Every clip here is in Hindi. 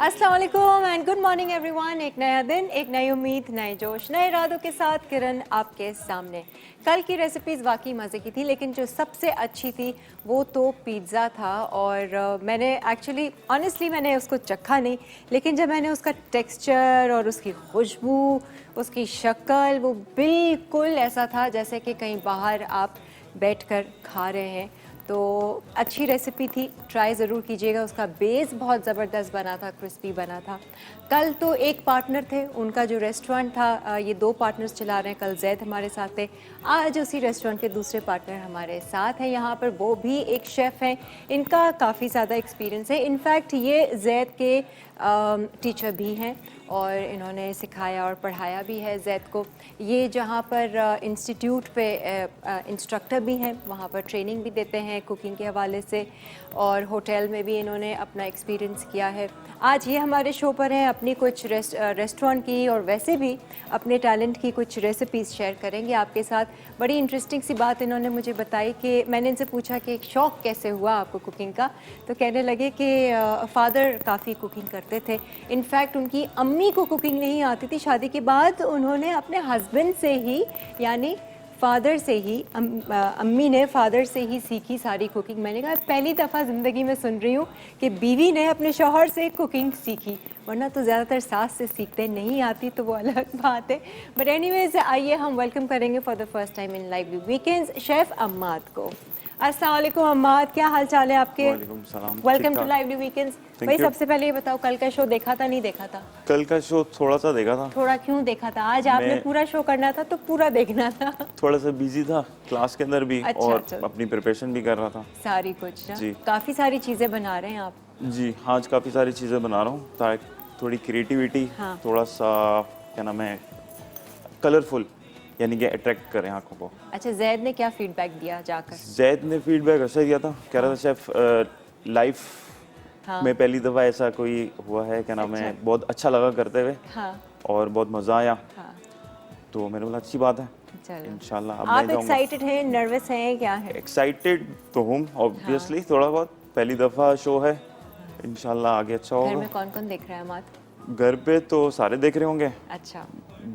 अस्सलाम वालेकुम एंड गुड मॉर्निंग एवरीवन। एक नया दिन, एक नई उम्मीद, नए जोश, नए इरादों के साथ किरण आपके सामने। कल की रेसिपीज़ वाकई मज़े की थी, लेकिन जो सबसे अच्छी थी वो तो पिज़्ज़ा था। और मैंने एक्चुअली ऑनेस्टली मैंने उसको चखा नहीं, लेकिन जब मैंने उसका टेक्सचर और उसकी खुशबू, उसकी शक्ल, वो बिल्कुल ऐसा था जैसे कि कहीं बाहर आप बैठकर खा रहे हैं। तो अच्छी रेसिपी थी, ट्राई ज़रूर कीजिएगा। उसका बेस बहुत ज़बरदस्त बना था, क्रिस्पी बना था। कल तो एक पार्टनर थे, उनका जो रेस्टोरेंट था, ये 2 पार्टनर्स चला रहे हैं। कल जैद हमारे साथ थे, आज उसी रेस्टोरेंट के दूसरे पार्टनर हमारे साथ हैं यहाँ पर। वो भी एक शेफ़ हैं, इनका काफ़ी ज़्यादा एक्सपीरियंस है। इनफैक्ट ये जैद के टीचर भी हैं और इन्होंने सिखाया और पढ़ाया भी है जैद को। ये जहाँ पर इंस्टीट्यूट पे इंस्ट्रक्टर भी हैं, वहाँ पर ट्रेनिंग भी देते हैं कुकिंग के हवाले से, और होटल में भी इन्होंने अपना एक्सपीरियंस किया है। आज ये हमारे शो पर हैं, अपनी कुछ रेस्टोरेंट की और वैसे भी अपने टैलेंट की कुछ रेसिपीज़ शेयर करेंगे आपके साथ। बड़ी इंटरेस्टिंग सी बात इन्होंने मुझे बताई कि मैंने इनसे पूछा कि एक शौक़ कैसे हुआ आपको कुकिंग का, तो कहने लगे कि फ़ादर काफ़ी कुकिंग करते थे। इनफैक्ट उनकी अम्मी को कुकिंग नहीं आती थी। शादी के बाद उन्होंने अपने हस्बैंड से ही, यानी फ़ादर से ही, अम्मी ने फ़ादर से ही सीखी सारी कुकिंग। मैंने कहा पहली दफ़ा ज़िंदगी में सुन रही हूँ कि बीवी ने अपने शौहर से कुकिंग सीखी, वरना तो ज़्यादातर सास से सीखते, नहीं आती तो वो अलग बात है। बट एनीवेज, आइए हम वेलकम करेंगे for the first time in live weekends chef Ammad को। अस्सलाम वालेकुम अम्माद, क्या हाल चाल है आपके? वालेकुम सलाम। Welcome to lively weekends. भाई सबसे पहले ये बताओ, कल का शो देखा था नहीं देखा था? कल का शो थोड़ा सा देखा था। थोड़ा क्यों देखा था? आज आपने पूरा शो करना था तो पूरा देखना था। थोड़ा सा बिजी था क्लास के अंदर भी, अच्छा, और अच्छा। अपनी प्रिपरेशन भी कर रहा था। सारी कुछ ना? जी। काफ़ी सारी चीज़ें बना रहे हैं आप। जी, आज काफ़ी सारी चीज़ें बना रहा हूँ ताकि थोड़ी क्रिएटिविटी, हाँ। थोड़ा सा क्या नाम है, कलरफुल, यानी कि अट्रैक्ट करें आंखों को। अच्छा, जैद ने क्या फीडबैक दिया जाकर? जैद ने फीडबैक अच्छा दिया था, कह रहा था शेफ लाइफ हाँ। में पहली दफ़ा ऐसा कोई हुआ है, क्या नाम है, अच्छा। बहुत अच्छा लगा करते हुए हाँ और बहुत मज़ा आया। हाँ। तो मैंने बोला अच्छी बात है, चलो, इंशाल्लाह अब आप मैं जाऊँगा। एक्साइटेड हैं, नर्वस हैं, क्या है? एक्साइटेड तो हूँ ऑब्वियसली, थोड़ा बहुत, पहली दफ़ा शो है, इंशाल्लाह आगे अच्छा घर होगा। में कौन कौन देख रहा है अम्माद? घर पे तो सारे देख रहे होंगे, अच्छा,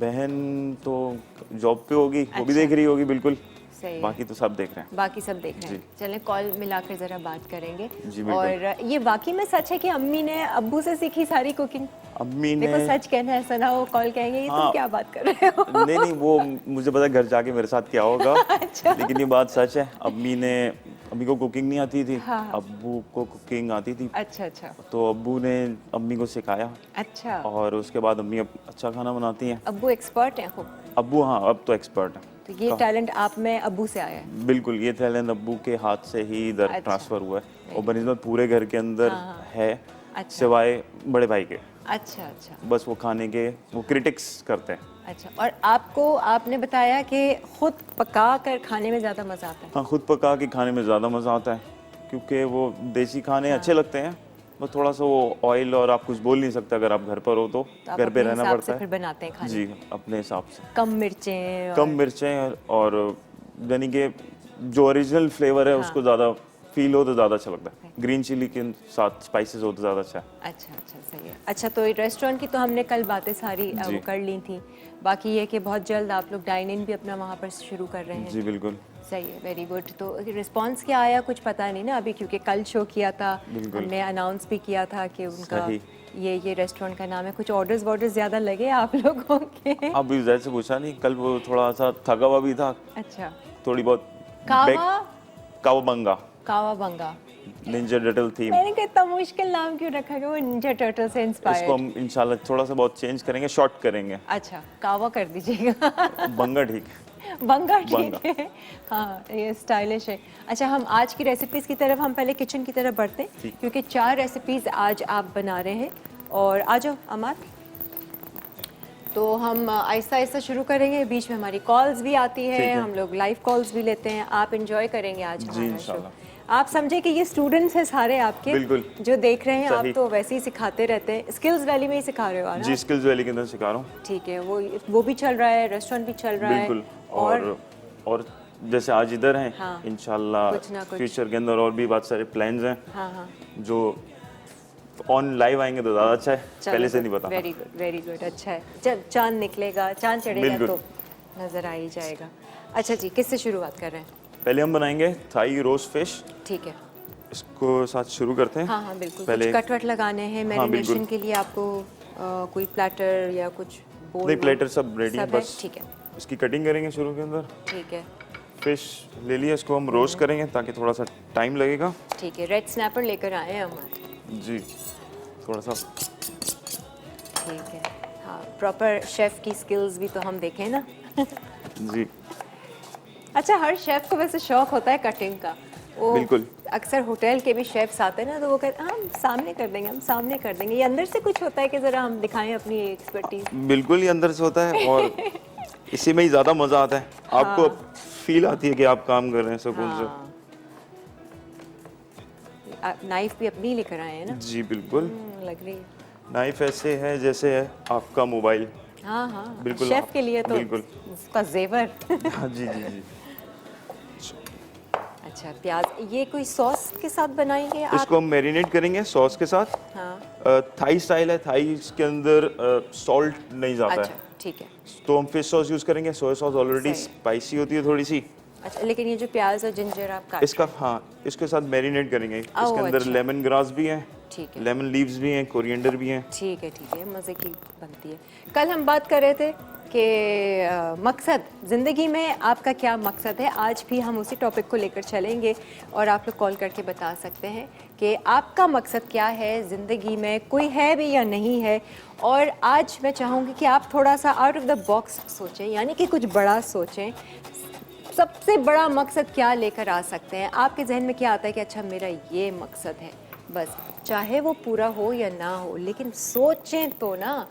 बहन तो जॉब पे होगी, वो भी अच्छा। देख रही होगी बिल्कुल, सही है। बाकी तो सब देख रहे हैं। बाकी सब देख रहे हैं। जी। चलें, कॉल मिलाकर ज़रा बात करेंगे। जी, बिल्कुल। और ये वाकई में सच है कि अम्मी ने अब्बू से सीखी सारी कुकिंग? अम्मी ने, देखो सच कहना है, ऐसा ना हो कॉल कहेंगे ये तुम हाँ, क्या बात कर रहे हो। नहीं वो मुझे पता है घर जाके मेरे साथ क्या होगा। अच्छा। लेकिन ये बात सच है, अम्मी को कुकिंग नहीं आती थी, हाँ। अब्बू को कुकिंग आती थी। अच्छा अच्छा। तो अब्बू ने अम्मी को सिखाया, अच्छा, और उसके बाद अम्मी अब अच्छा खाना बनाती हैं। अब्बू एक्सपर्ट हैं खूब। अब्बू, हाँ, अब तो एक्सपर्ट है। तो ये टैलेंट आप में अब्बू से आया है? बिल्कुल, ये टैलेंट अब्बू के हाथ से ही इधर अच्छा। ट्रांसफ़र हुआ है, और बनिस्बत पूरे घर के अंदर हाँ, हाँ। है, अच्छा। सिवाय बड़े भाई के। अच्छा अच्छा। बस वो खाने के वो क्रिटिक्स करते हैं। अच्छा, और आपको, आपने बताया कि खुद पका कर खाने में ज़्यादा मज़ा आता है। हाँ, खुद पका के खाने में ज़्यादा मज़ा आता है, क्योंकि वो देसी खाने अच्छे लगते हैं, बस थोड़ा सा वो ऑयल, और आप कुछ बोल नहीं सकते अगर आप घर पर हो तो आप घर पे अपने रहना हिसाब पड़ता से फिर है। बनाते हैं खाने? जी, अपने हिसाब से। कम मिर्चें कम और मिर्चें, और यानी कि जो ओरिजिनल फ्लेवर है उसको ज़्यादा फील हो तो ज़्यादा अच्छा लगता है। ग्रीन चिली के साथ स्पाइसेस हो तो ज़्यादा अच्छा है। अच्छा अच्छा, सही है। अच्छा, तो रेस्टोरेंट की तो हमने कल बातें सारी जी। वो कर ली थी। बाकी ये कि बहुत जल्द आप लोग डाइन इन भी अपना वहाँ पर शुरू कर रहे हैं। जी बिल्कुल। सही है, वेरी गुड। तो रिस्पांस क्या आया, कुछ पता नहीं ना अभी, क्योंकि कल शो किया था, बिल्कुल। हमने अनाउंस भी किया था कि उनका सही। ये रेस्टोरेंट का नाम है। कुछ ऑर्डर्स वॉर्डर्स ज़्यादा लगे आप लोगों के? अभी जैसे से पूछा नहीं, कल वो थोड़ा सा थका हुआ भी था, अच्छा। थोड़ी बहुत कावा? Cowabunga, cowabunga. Ninja turtle theme. मैंने कहा इतना मुश्किल नाम क्यों रखा गया? वो निंजा टर्टल से इसको इंस्पायर्ड। हम इंशाल्लाह थोड़ा सा बहुत चेंज करेंगे, शॉर्ट करेंगे। अच्छा, कावा कर दीजिएगा। बंगा ठीक बंगा बंगा। ठीक है। हाँ, ये स्टाइलिश है। अच्छा, हम आज की रेसिपीज़ की तरफ, हम पहले किचन की तरफ बढ़ते हैं, ठीक। क्योंकि 4 रेसिपीज़ आज आप बना रहे हैं। और आ जाओ अमार, तो हम आहिस्ता आहिस्ता शुरू करेंगे। बीच में हमारी कॉल्स भी आती ठीक है, है। हम लोग लाइव कॉल्स भी लेते हैं। आप इंजॉय करेंगे आज जी, हमारा शो। इंशाल्लाह। आप समझे कि ये स्टूडेंट्स हैं सारे आपके, बिल्कुल। जो देख रहे हैं। आप सही। तो वैसे ही सिखाते रहते हैं, स्किल्स वैली में ही सिखा रहे हो ना? जी, स्किल्स वैली के अंदर सिखा रहा हूँ। ठीक है, वो भी चल रहा है, रेस्टोरेंट भी चल रहा है। बिल्कुल। और जैसे आज इधर हैं, हाँ, इंशाल्लाह कुछ ना कुछ। फ्यूचर के अंदर और भी बहुत सारे प्लान्स हैं, हाँ हाँ। जो ऑन लाइव आएंगे तो ज़्यादा अच्छा है, पहले से नहीं पता। वेरी गुड, अच्छा है। जब चांद निकलेगा, चांद चढ़ेगा बिल्कुल। तो नजर आ ही जाएगा। अच्छा जी, किससे शुरुआत कर रहे हैं? पहले हम बनाएंगे थाई रोस्ट फिश, ठीक है। इसको साथ शुरू करते हैं। हाँ हाँ बिल्कुल, पहले कुछ कट-वट लगाने हैं हाँ, मैरिनेशन बिल्कुल। के लिए आपको, कोई प्लेटर या कुछ बोल? नहीं, प्लेटर सब रेडी है, बस ठीक है इसकी कटिंग करेंगे शुरू के अंदर। ठीक है फिश ले लिया, इसको हम रोस्ट करेंगे ताकि थोड़ा सा टाइम लगेगा। ठीक है। रेड स्नैपर लेकर आए हैं हम। जी, थोड़ा सा। ठीक है, हाँ प्रॉपर शेफ की स्किल्स भी तो हम देखें ना। जी अच्छा, हर शेफ को वैसे शौक होता है कटिंग का। वो बिल्कुल। अक्सर होटल के भी शेफ्स आते हैं ना, तो वो कहते हैं हम सामने कर देंगे, हम सामने कर देंगे। ये अंदर से कुछ होता है कि ज़रा हम दिखाएं अपनी एक्सपर्टीज। बिल्कुल, ही अंदर से होता है और इसी में ही ज़्यादा मज़ा आता है। आपको फील आती है कि आप काम कर रहे हैं सुकून से। नाइफ भी अपनी लेकर आए हैं ना? जी बिल्कुल। लग रही है। नाइफ ऐसे है जैसे है आपका मोबाइल। हाँ हाँ, बिल्कुल, शेफ के लिए तो बिल्कुल। उसका जेवर। हाँ जी जी जी। अच्छा, प्याज ये कोई सॉस के साथ बनाएंगे आप? इसको हम मैरिनेट करेंगे सॉस के साथ। हाँ थाई स्टाइल है, थाई के अंदर सॉल्ट नहीं जाता अच्छा है, ठीक है। तो हम फिश सॉस यूज़ करेंगे। सोया सॉस ऑलरेडी सही। स्पाइसी होती है थोड़ी सी। अच्छा, लेकिन ये जो प्याज और जिंजर आप काट इसका हाँ, इसके साथ मैरिनेट करेंगे। इसके अंदर अच्छा। लेमन ग्रास भी है, ठीक है लेमन लीव्स भी हैं, कोरिएंडर भी हैं। ठीक है, मज़े की बनती है। कल हम बात कर रहे थे कि मकसद ज़िंदगी में आपका क्या मकसद है। आज भी हम उसी टॉपिक को लेकर चलेंगे और आप लोग कॉल करके बता सकते हैं कि आपका मकसद क्या है ज़िंदगी में, कोई है भी या नहीं है। और आज मैं चाहूँगी कि आप थोड़ा सा आउट ऑफ द बॉक्स सोचें, यानी कि कुछ बड़ा सोचें। सबसे बड़ा मकसद क्या लेकर आ सकते हैं? आपके जहन में क्या आता है कि अच्छा मेरा ये मकसद है, बस चाहे वो पूरा हो या ना हो, लेकिन सोचें तो ना।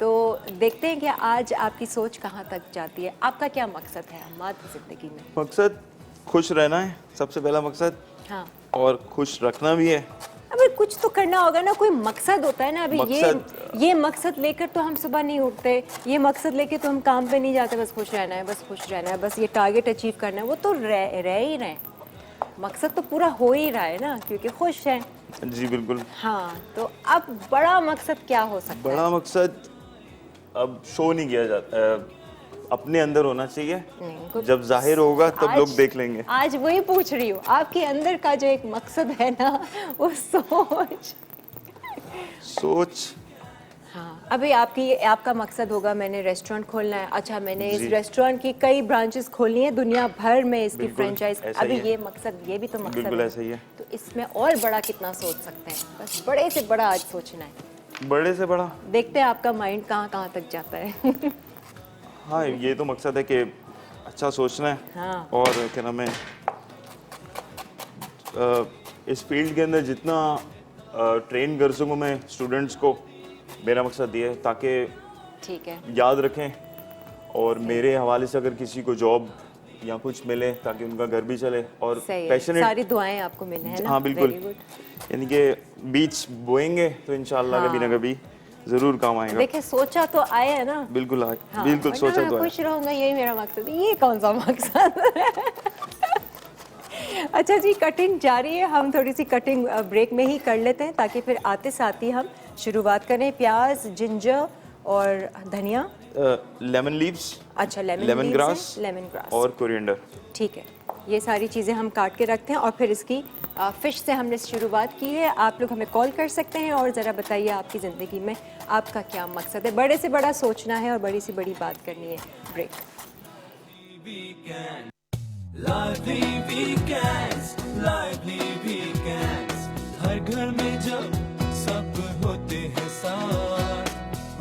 तो देखते हैं कि आज आपकी सोच कहाँ तक जाती है। आपका क्या मकसद है अम्माद ज़िंदगी में? मकसद खुश रहना है सबसे पहला मकसद, हाँ, और खुश रखना भी है। अबे कुछ तो करना होगा ना, कोई मकसद होता है ना। अभी ये मकसद लेकर तो हम सुबह नहीं उठते, ये मकसद लेकर तो हम काम पे नहीं जाते। बस खुश रहना है, बस खुश रहना है, बस ये टारगेट अचीव करना है, वो तो रह ही रहे। मकसद तो पूरा हो ही रहा है ना, क्योंकि खुश हैं। जी बिल्कुल। हाँ, तो अब बड़ा मकसद क्या हो सकता है? बड़ा मकसद अब शो नहीं किया जाता, अपने अंदर होना चाहिए। नहीं, जब जाहिर होगा तब लोग देख लेंगे। आज वही पूछ रही हूँ, आपके अंदर का जो एक मकसद है ना, वो सोच। हाँ, अभी आपका मकसद होगा मैंने रेस्टोरेंट खोलना है। अच्छा, मैंने इस रेस्टोरेंट की कई ब्रांचेस खोलनी है दुनिया भर में, इसकी फ्रेंचाइज। अभी ये मकसद, ये भी तो मकसद बिल्कुल है। ऐसा ही है। तो इसमें और बड़ा कितना सोच सकते हैं? बस बड़े से बड़ा आज सोचना है। बड़े से बड़ा देखते हैं आपका माइंड कहाँ तक जाता है। हाँ, ये तो मकसद है कि अच्छा सोचना है। हाँ। और क्या नाम है, इस फील्ड के अंदर जितना ट्रेन कर सकूँ मैं स्टूडेंट्स को, मेरा मकसद ये है ताकि ठीक है, याद रखें। और मेरे हवाले से अगर किसी को जॉब या कुछ मिले ताकि उनका घर भी चले और सही है। पैशनेट। सारी दुआएं आपको मिले हैं ना? हाँ बिल्कुल, Very good। यानी कि बीज बोएंगे तो इंशाल्लाह कभी ना कभी जरूर काम आएगा। देखिए, सोचा तो आया है ना। बिल्कुल हाँ, बिल्कुल वरना सोचा मैं तो है। खुश रहूंगा, यही मेरा मकसद है। ये कौन सा मकसद है? अच्छा जी, कटिंग जारी है। हम थोड़ी सी कटिंग ब्रेक में ही कर लेते हैं ताकि फिर आते साथ ही हम शुरुआत करें। प्याज, जिंजर और धनिया, लेमन लीव्स, अच्छा लेमन ग्रास और कोरिएंडर। ठीक है, ये सारी चीज़ें हम काट के रखते हैं। और फिर इसकी फ़िश से हमने शुरुआत की है। आप लोग हमें कॉल कर सकते हैं और ज़रा बताइए आपकी ज़िंदगी में आपका क्या मकसद है। बड़े से बड़ा सोचना है और बड़ी से बड़ी बात करनी है। ब्रेक। Lively weekends, हर घर में जब सब होते हैं साथ,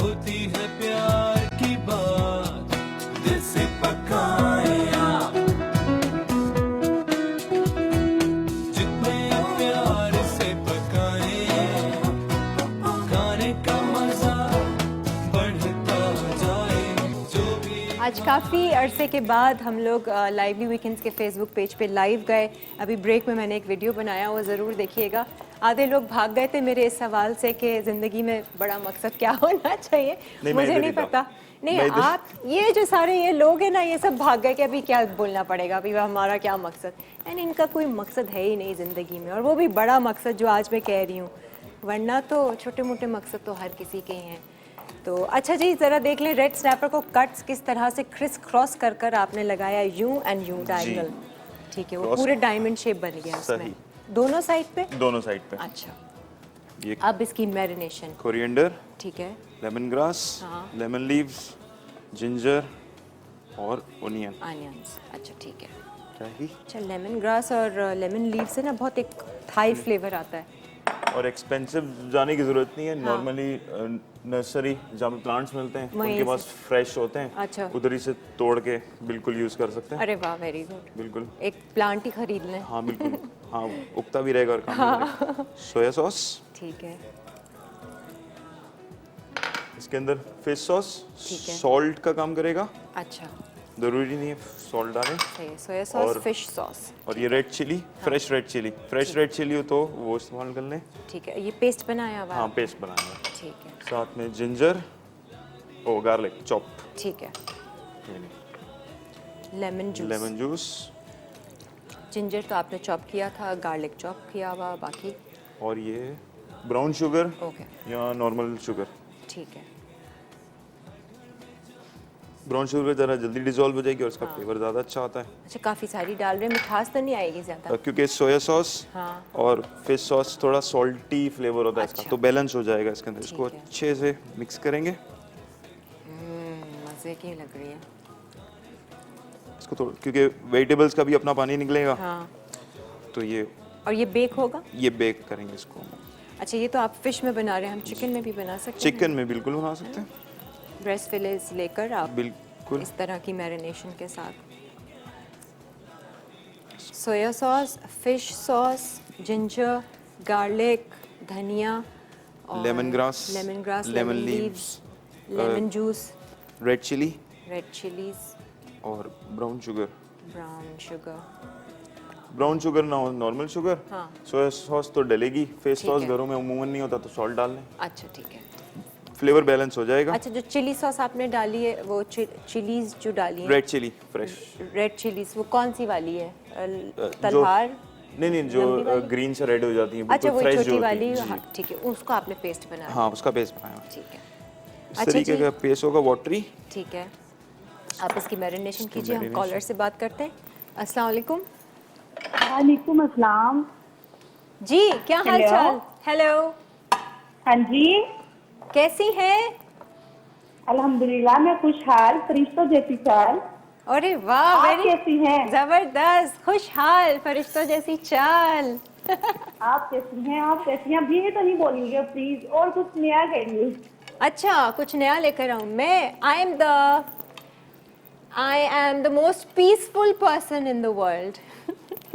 होती है प्यार की बात, दिल से पकाए आप, जितने प्यार से पकाए, खाने का मजा बढ़ता जाए। जो भी आज काफ़ी अरसे के बाद हम लोग लाइवली वीकेंड्स के फेसबुक पेज पे लाइव गए। अभी ब्रेक में मैंने एक वीडियो बनाया, वो ज़रूर देखिएगा। आधे लोग भाग गए थे मेरे इस सवाल से कि ज़िंदगी में बड़ा मकसद क्या होना चाहिए। मुझे नहीं पता। नहीं, आप ये जो सारे ये लोग हैं ना, ये सब भाग गए कि अभी क्या बोलना पड़ेगा, अभी हमारा क्या मकसद। यानी इनका कोई मकसद है ही नहीं ज़िंदगी में, और वो भी बड़ा मकसद जो आज मैं कह रही हूँ। वरना तो छोटे मोटे मकसद तो हर किसी के हैं। तो अच्छा जी, ज़रा देख लें रेड स्नैपर को कट्स किस तरह से क्रिस क्रॉस कर कर आपने लगाया, यूं एंड यूं डायगोनल। ठीक है, वो Cross- पूरे डायमंड शेप बन गया उसमें। सही। दोनों साइड पे? दोनों साइड पे। अच्छा, ये अब इसकी मैरिनेशन। कोरिएंडर, ठीक है, लेमन ग्रास, हाँ। लेमन लीव्स, जिंजर और ओनियन। ऑनियंस। अच्छा ठीक है। चाहिए अच्छा, लेमन ग्रास और लेमन लीव से ना बहुत एक थाई फ्लेवर आता है। और एक्सपेंसिव जाने की जरूरत नहीं है। नॉर्मली नर्सरी जहाँ पे प्लांट्स मिलते हैं वहीं उनके से। पास फ्रेश होते हैं, अच्छा। उधर ही से तोड़ के बिल्कुल यूज कर सकते हैं। अरे वाह, वेरी गुड। बिल्कुल, एक प्लांट ही खरीद लें। हाँ बिल्कुल, हाँ उगता भी रहेगा और काम भी करेगा। सोया सॉस, ठीक है, इसके अंदर फिश सॉस, ठीक है। सॉल्ट का काम करेगा, अच्छा जरूरी नहीं है सॉल्ट डालें। सही है। सोया सॉस, और- फिश सॉस। और ये red chilli, fresh red chilli, fresh red chilli हो तो वो इस्तेमाल कर लें। ठीक है, ये पेस्ट बनाया हुआ है? हाँ पेस्ट बनाएंगे। ठीक है, साथ में जिंजर, ओ गार्लिक चॉप, ठीक है। Lemon juice. Lemon juice ginger तो आपने चॉप किया था, गार्लिक चॉप किया हुआ, बाकी और ये ब्राउन शुगर ओके, या नॉर्मल शुगर। ठीक है। ब्राउन शुगर ज़रा जल्दी डिजोल्व हो जाएगी और उसका हाँ। फ्लेवर ज़्यादा अच्छा आता है। अच्छा, काफ़ी सारी डाल रहे हैं, मिठास तो नहीं आएगी ज़्यादा? क्योंकि सोया सॉस हाँ। और फिश सॉस थोड़ा सॉल्टी फ्लेवर होता है अच्छा। इसका, तो बैलेंस हो जाएगा इसके अंदर। इसको ठीक है। अच्छे से मिक्स करेंगे। मज़े की लग रही है। इसको थोड़ा, क्योंकि वेजिटेबल्स का भी अपना पानी निकलेगा, हाँ, तो ये और ये बेक होगा? बेक करेंगे इसको। अच्छा, ये तो आप फिश में बना रहे हैं, हम चिकन में भी बना सकते हैं? चिकन में बिल्कुल बना सकते हैं, ब्रेस्ट फिलेट्स लेकर आप बिल्कुल। इस तरह की मैरिनेशन के साथ soya sauce, fish sauce, ginger, garlic, धनिया, lemon grass, lemon leaves, lemon juice, red chilli red chillies, और brown sugar. Brown sugar. Brown sugar ना हो नॉर्मल शुगर। हाँ। सोया सॉस तो डलेगी, फिश ठीक सॉस है। घरों में अमूमन नहीं होता तो सॉल्ट डाल लें, अच्छा ठीक है। फ्लेवर बैलेंस हो जाएगा। अच्छा, जो चिली सॉस आपने डाली है, वो चिलीज जो डाली है, red chilli fresh, red chillies, वो कौन सी वाली है? जो तलवार? नहीं लंबी जो वाली? ग्रीन से रेड हो जाती है, अच्छा, बिल्कुल वो फ्रेश जो छोटी होती वाली, है। जी। हाँ, ठीक है, उसको आपने पेस्ट बनाया? हाँ उसका पेस्ट बनाया, ठीक है, इस अच्छा तरीके जी। का पेस्ट होगा वाटरी। ठीक है। आप इसकी मैरिनेशन कीजिए, हम marination। कॉलर से बात करते हैं। अस्सलाम वालेकुम वालेकुम अस्सलाम। जी, क्या हाल Hello। चाल? हेलो, हाँ जी, कैसी हैं? अल्हम्दुलिल्लाह मैं खुशहाल, फरिश्तों जैसी चाल। अरे वाह, आप वेरी कैसी हैं? जबरदस्त, खुशहाल, फरिश्तों जैसी चाल। आप कैसी हैं? आप कैसी हैं? अब ये तो नहीं बोलिएगा प्लीज, और कुछ नया करिए। अच्छा, कुछ नया लेकर आऊं मैं? I am the most peaceful person in the world.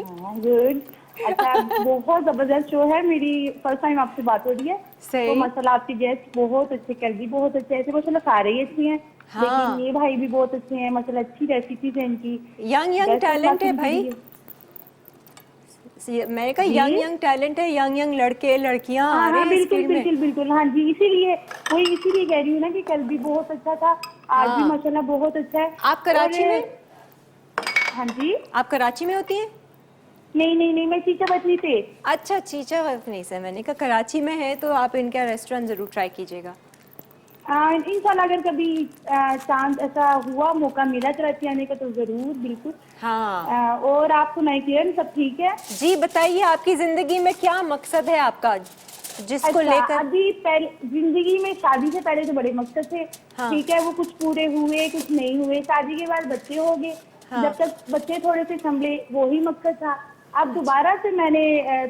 Good. अच्छा, बहुत जबरदस्त शो है। मेरी फर्स्ट टाइम आपसे बात हो रही है। सही। तो माशाल्लाह आपकी गेस्ट बहुत अच्छे, कर भी बहुत अच्छे, ऐसे माशाल्लाह सारे ही अच्छे हैं। हाँ। लेकिन ये भाई भी बहुत अच्छे हैं माशाल्लाह, अच्छी रेसिपीज है इनकी। यंग Best टैलेंट है of luck भाई। इनकी। मैंने कहा जी? यंग टैलेंट है, यंग लड़के लड़कियां आ हाँ रहे हाँ हैं इस बिल्कुल फील्ड में। बिल्कुल बिल्कुल, हाँ जी, इसीलिए वही इसीलिए कह रही हूँ ना कि कल भी बहुत अच्छा था, आज भी हाँ। माशाल्लाह बहुत अच्छा है। आप कराची और- में? हाँ जी, आप कराची में होती हैं? नहीं मैं चीचा बचनी से। अच्छा, चीचा नहीं से, मैंने कहा कराची में है तो आप इनका रेस्टोरेंट जरूर ट्राई कीजिएगा। इंशाल्लाह अगर कभी चांस ऐसा हुआ, मौका मिला कराची आने का तो जरूर, बिल्कुल। हाँ और आप सुनाई किरण, सब ठीक है? जी, बताइए आपकी जिंदगी में क्या मकसद है आपका, जिसको अच्छा, लेकर? अभी पहले जिंदगी में शादी से पहले तो बड़े मकसद थे। हाँ। ठीक है, वो कुछ पूरे हुए, कुछ नहीं हुए। शादी के बाद बच्चे हो गए। हाँ। जब तक बच्चे थोड़े से संभले, वो ही मकसद था। अब दोबारा से मैंने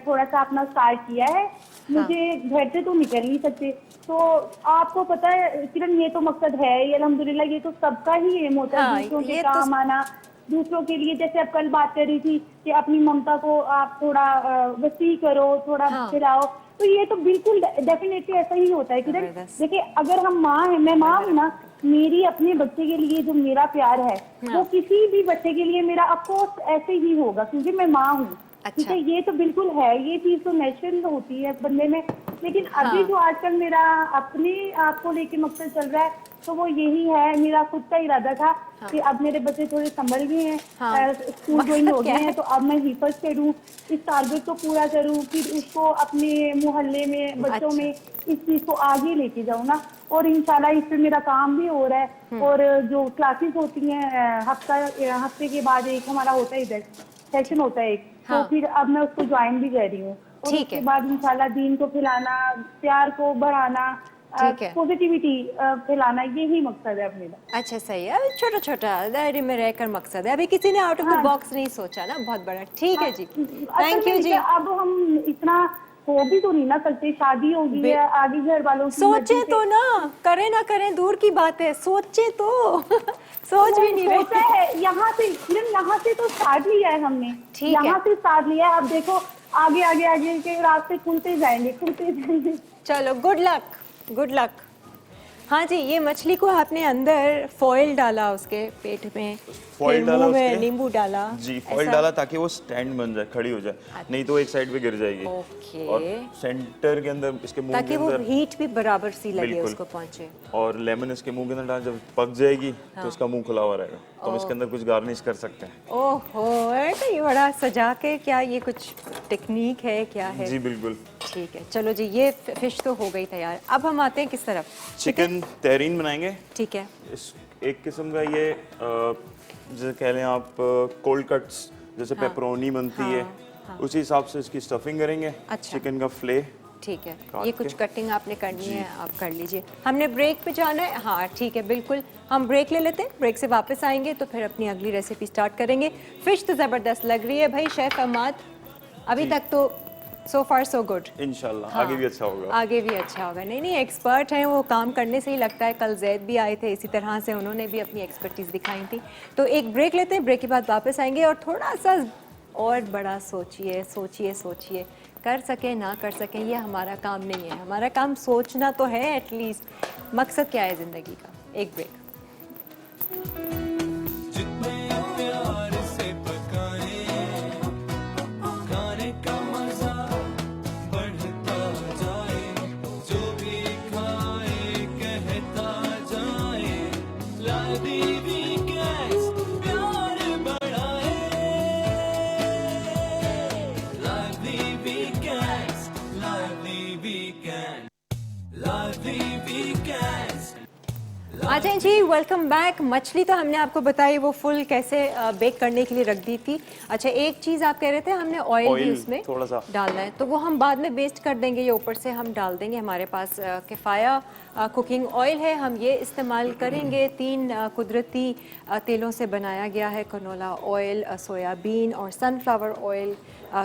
थोड़ा सा अपना स्टार्ट किया है। मुझे घर से तो निकल नहीं सकते, तो आपको पता है किरण, ये तो मकसद है ही अल्हम्दुलिल्लाह, ये तो सबका ही एम होता है, हाँ, दूसरों के ये तो- काम आना, दूसरों के लिए। जैसे अब कल बात कर रही थी कि अपनी ममता को आप थोड़ा वसी करो, थोड़ा हाँ। खिलाओ, तो ये तो बिल्कुल डेफिनेटली ऐसा ही होता है किरण। जबरदस्त। देखिए, अगर हम माँ हैं, मैं माँ हूँ ना, मेरी अपने बच्चे के लिए जो मेरा प्यार है, हाँ। वो किसी भी बच्चे के लिए मेरा अफकोर्स ऐसे ही होगा, क्योंकि मैं माँ हूँ। ठीक है, ये तो बिल्कुल है, ये चीज तो नेचुरल होती है बंदे में। लेकिन अभी हाँ। जो आजकल मेरा अपने आप को लेके मकसद चल रहा है, तो वो यही है, मेरा खुद का इरादा था कि अब मेरे बच्चे थोड़े संभल गए हैं, हाँ। स्कूल मकसद ज्वाइन हो क्या गए है? हैं, तो अब मैं हिफाजत करूँ, इस टारगेट को पूरा करूँ, फिर उसको अपने मोहल्ले में बच्चों अच्छा। में इस चीज को आगे लेके जाऊँ ना। और इंशाल्लाह इस पे मेरा काम भी हो रहा है। और जो क्लासेस होती हैं हफ्ते के बाद एक हमारा होता है, इधर सेशन होता है एक, हाँ। तो फिर अब मैं उसको ज्वाइन भी कर रही हूँ। और ठीक उसके है। बाद इंशाल्लाह दीन को फैलाना, प्यार को बढ़ाना, ठीक है। पॉजिटिविटी फैलाना, यही मकसद है अब मेरा। अच्छा सही है, छोटा छोटा दायरे में रहकर मकसद है, अभी किसी ने आउट ऑफ द हाँ। बॉक्स नहीं सोचा ना, बहुत बड़ा। ठीक है जी, असल थैंक में यू जी। देखिए, अब हम इतना हो भी तो नहीं ना सकते, शादी होगी बे- है, आगे घर वालों की मर्जी सोचे से। तो ना, करें ना करें दूर की बात है, सोचे तो सोच भी नहीं सोचा रहे। है, यहाँ से किरण, यहाँ से तो स्टार्ट लिया है हमने, ठीक है। यहाँ से स्टार्ट लिया है। अब देखो आगे आगे आगे के रास्ते खुलते जाएंगे, खुलते जाएंगे। चलो, गुड लक, गुड लक। हाँ जी, ये मछली को आपने अंदर फॉइल डाला उसके पेट में, फॉइल फिर डाला मुंह में उसके? नींबू डाला। जी, फॉइल ऐसा? डाला ताकि वो स्टैंड बन जाए, खड़ी हो जाए, नहीं तो वो एक साइड पे गिर जाएगी। ओके। और सेंटर के अंदर, इसके मुंह ताकि के वो अंदर, हीट भी बराबर सी लगे, बिल्कुल। उसको पहुंचे। और लेमन इसके मुंह के अंदर डाल, जब पक जाएगी तो उसका मुंह खुला हुआ रहेगा, तो हम इसके अंदर कुछ गार्निश कर सकते हैं। ओहो, तो ये बड़ा सजा के, क्या ये कुछ टेक्निक है, क्या है? जी बिल्कुल। ठीक है, चलो जी, ये फिश तो हो गई तैयार। अब हम आते हैं किस तरफ? चिकन तहरीन बनाएंगे। ठीक है। इस एक किस्म का ये जैसे कह लें आप, कोल्ड कट्स जैसे पेपरोनी बनती है, उसी हिसाब से इसकी स्टफिंग करेंगे। अच्छा। चिकन का फ्ले। ठीक है, काट ये के। कुछ कटिंग आपने करनी है, आप कर लीजिए। हमने ब्रेक पे जाना है, हाँ ठीक है, बिल्कुल। हम ब्रेक ले लेते हैं, ब्रेक से वापस आएंगे तो फिर अपनी अगली रेसिपी स्टार्ट करेंगे। फिश तो ज़बरदस्त लग रही है भाई शेफ अहमद, अभी तक तो सो फार सो गुड। इंशाल्लाह आगे भी अच्छा होगा। आगे भी अच्छा होगा। नहीं नहीं, एक्सपर्ट हैं वो, काम करने से ही लगता है। कल जैद भी आए थे, इसी तरह से उन्होंने भी अपनी एक्सपर्टीज़ दिखाई थी। तो एक ब्रेक लेते हैं, ब्रेक के बाद वापस आएंगे और थोड़ा सा और बड़ा सोचिए सोचिए सोचिए, कर सकें ना कर सकें ये हमारा काम नहीं है, हमारा काम सोचना तो है एटलीस्ट। मकसद क्या है ज़िंदगी का? एक ब्रेक। जितने प्यार से पकाए, खाने का मजा बढ़ता जाए, जो भी खाए कहता जाए, लादी वीकेंड्स प्यार बढ़ाए, लादी वीकेंड्स, लादी वीकेंड, लादी वीकेंड्स। आ जाएं जी, वेलकम बैक। मछली तो हमने आपको बताई वो फुल कैसे बेक करने के लिए रख दी थी। अच्छा, एक चीज़ आप कह रहे थे, हमने ऑयल भी Oil उसमें थोड़ा सा डालना है, तो वो हम बाद में वेस्ट कर देंगे, ये ऊपर से हम डाल देंगे। हमारे पास किफ़ाया कुकिंग ऑयल है, हम ये इस्तेमाल करेंगे। 3 कुदरती तेलों से बनाया गया है, कनोला ऑयल, सोयाबीन और सनफ्लावर ऑयल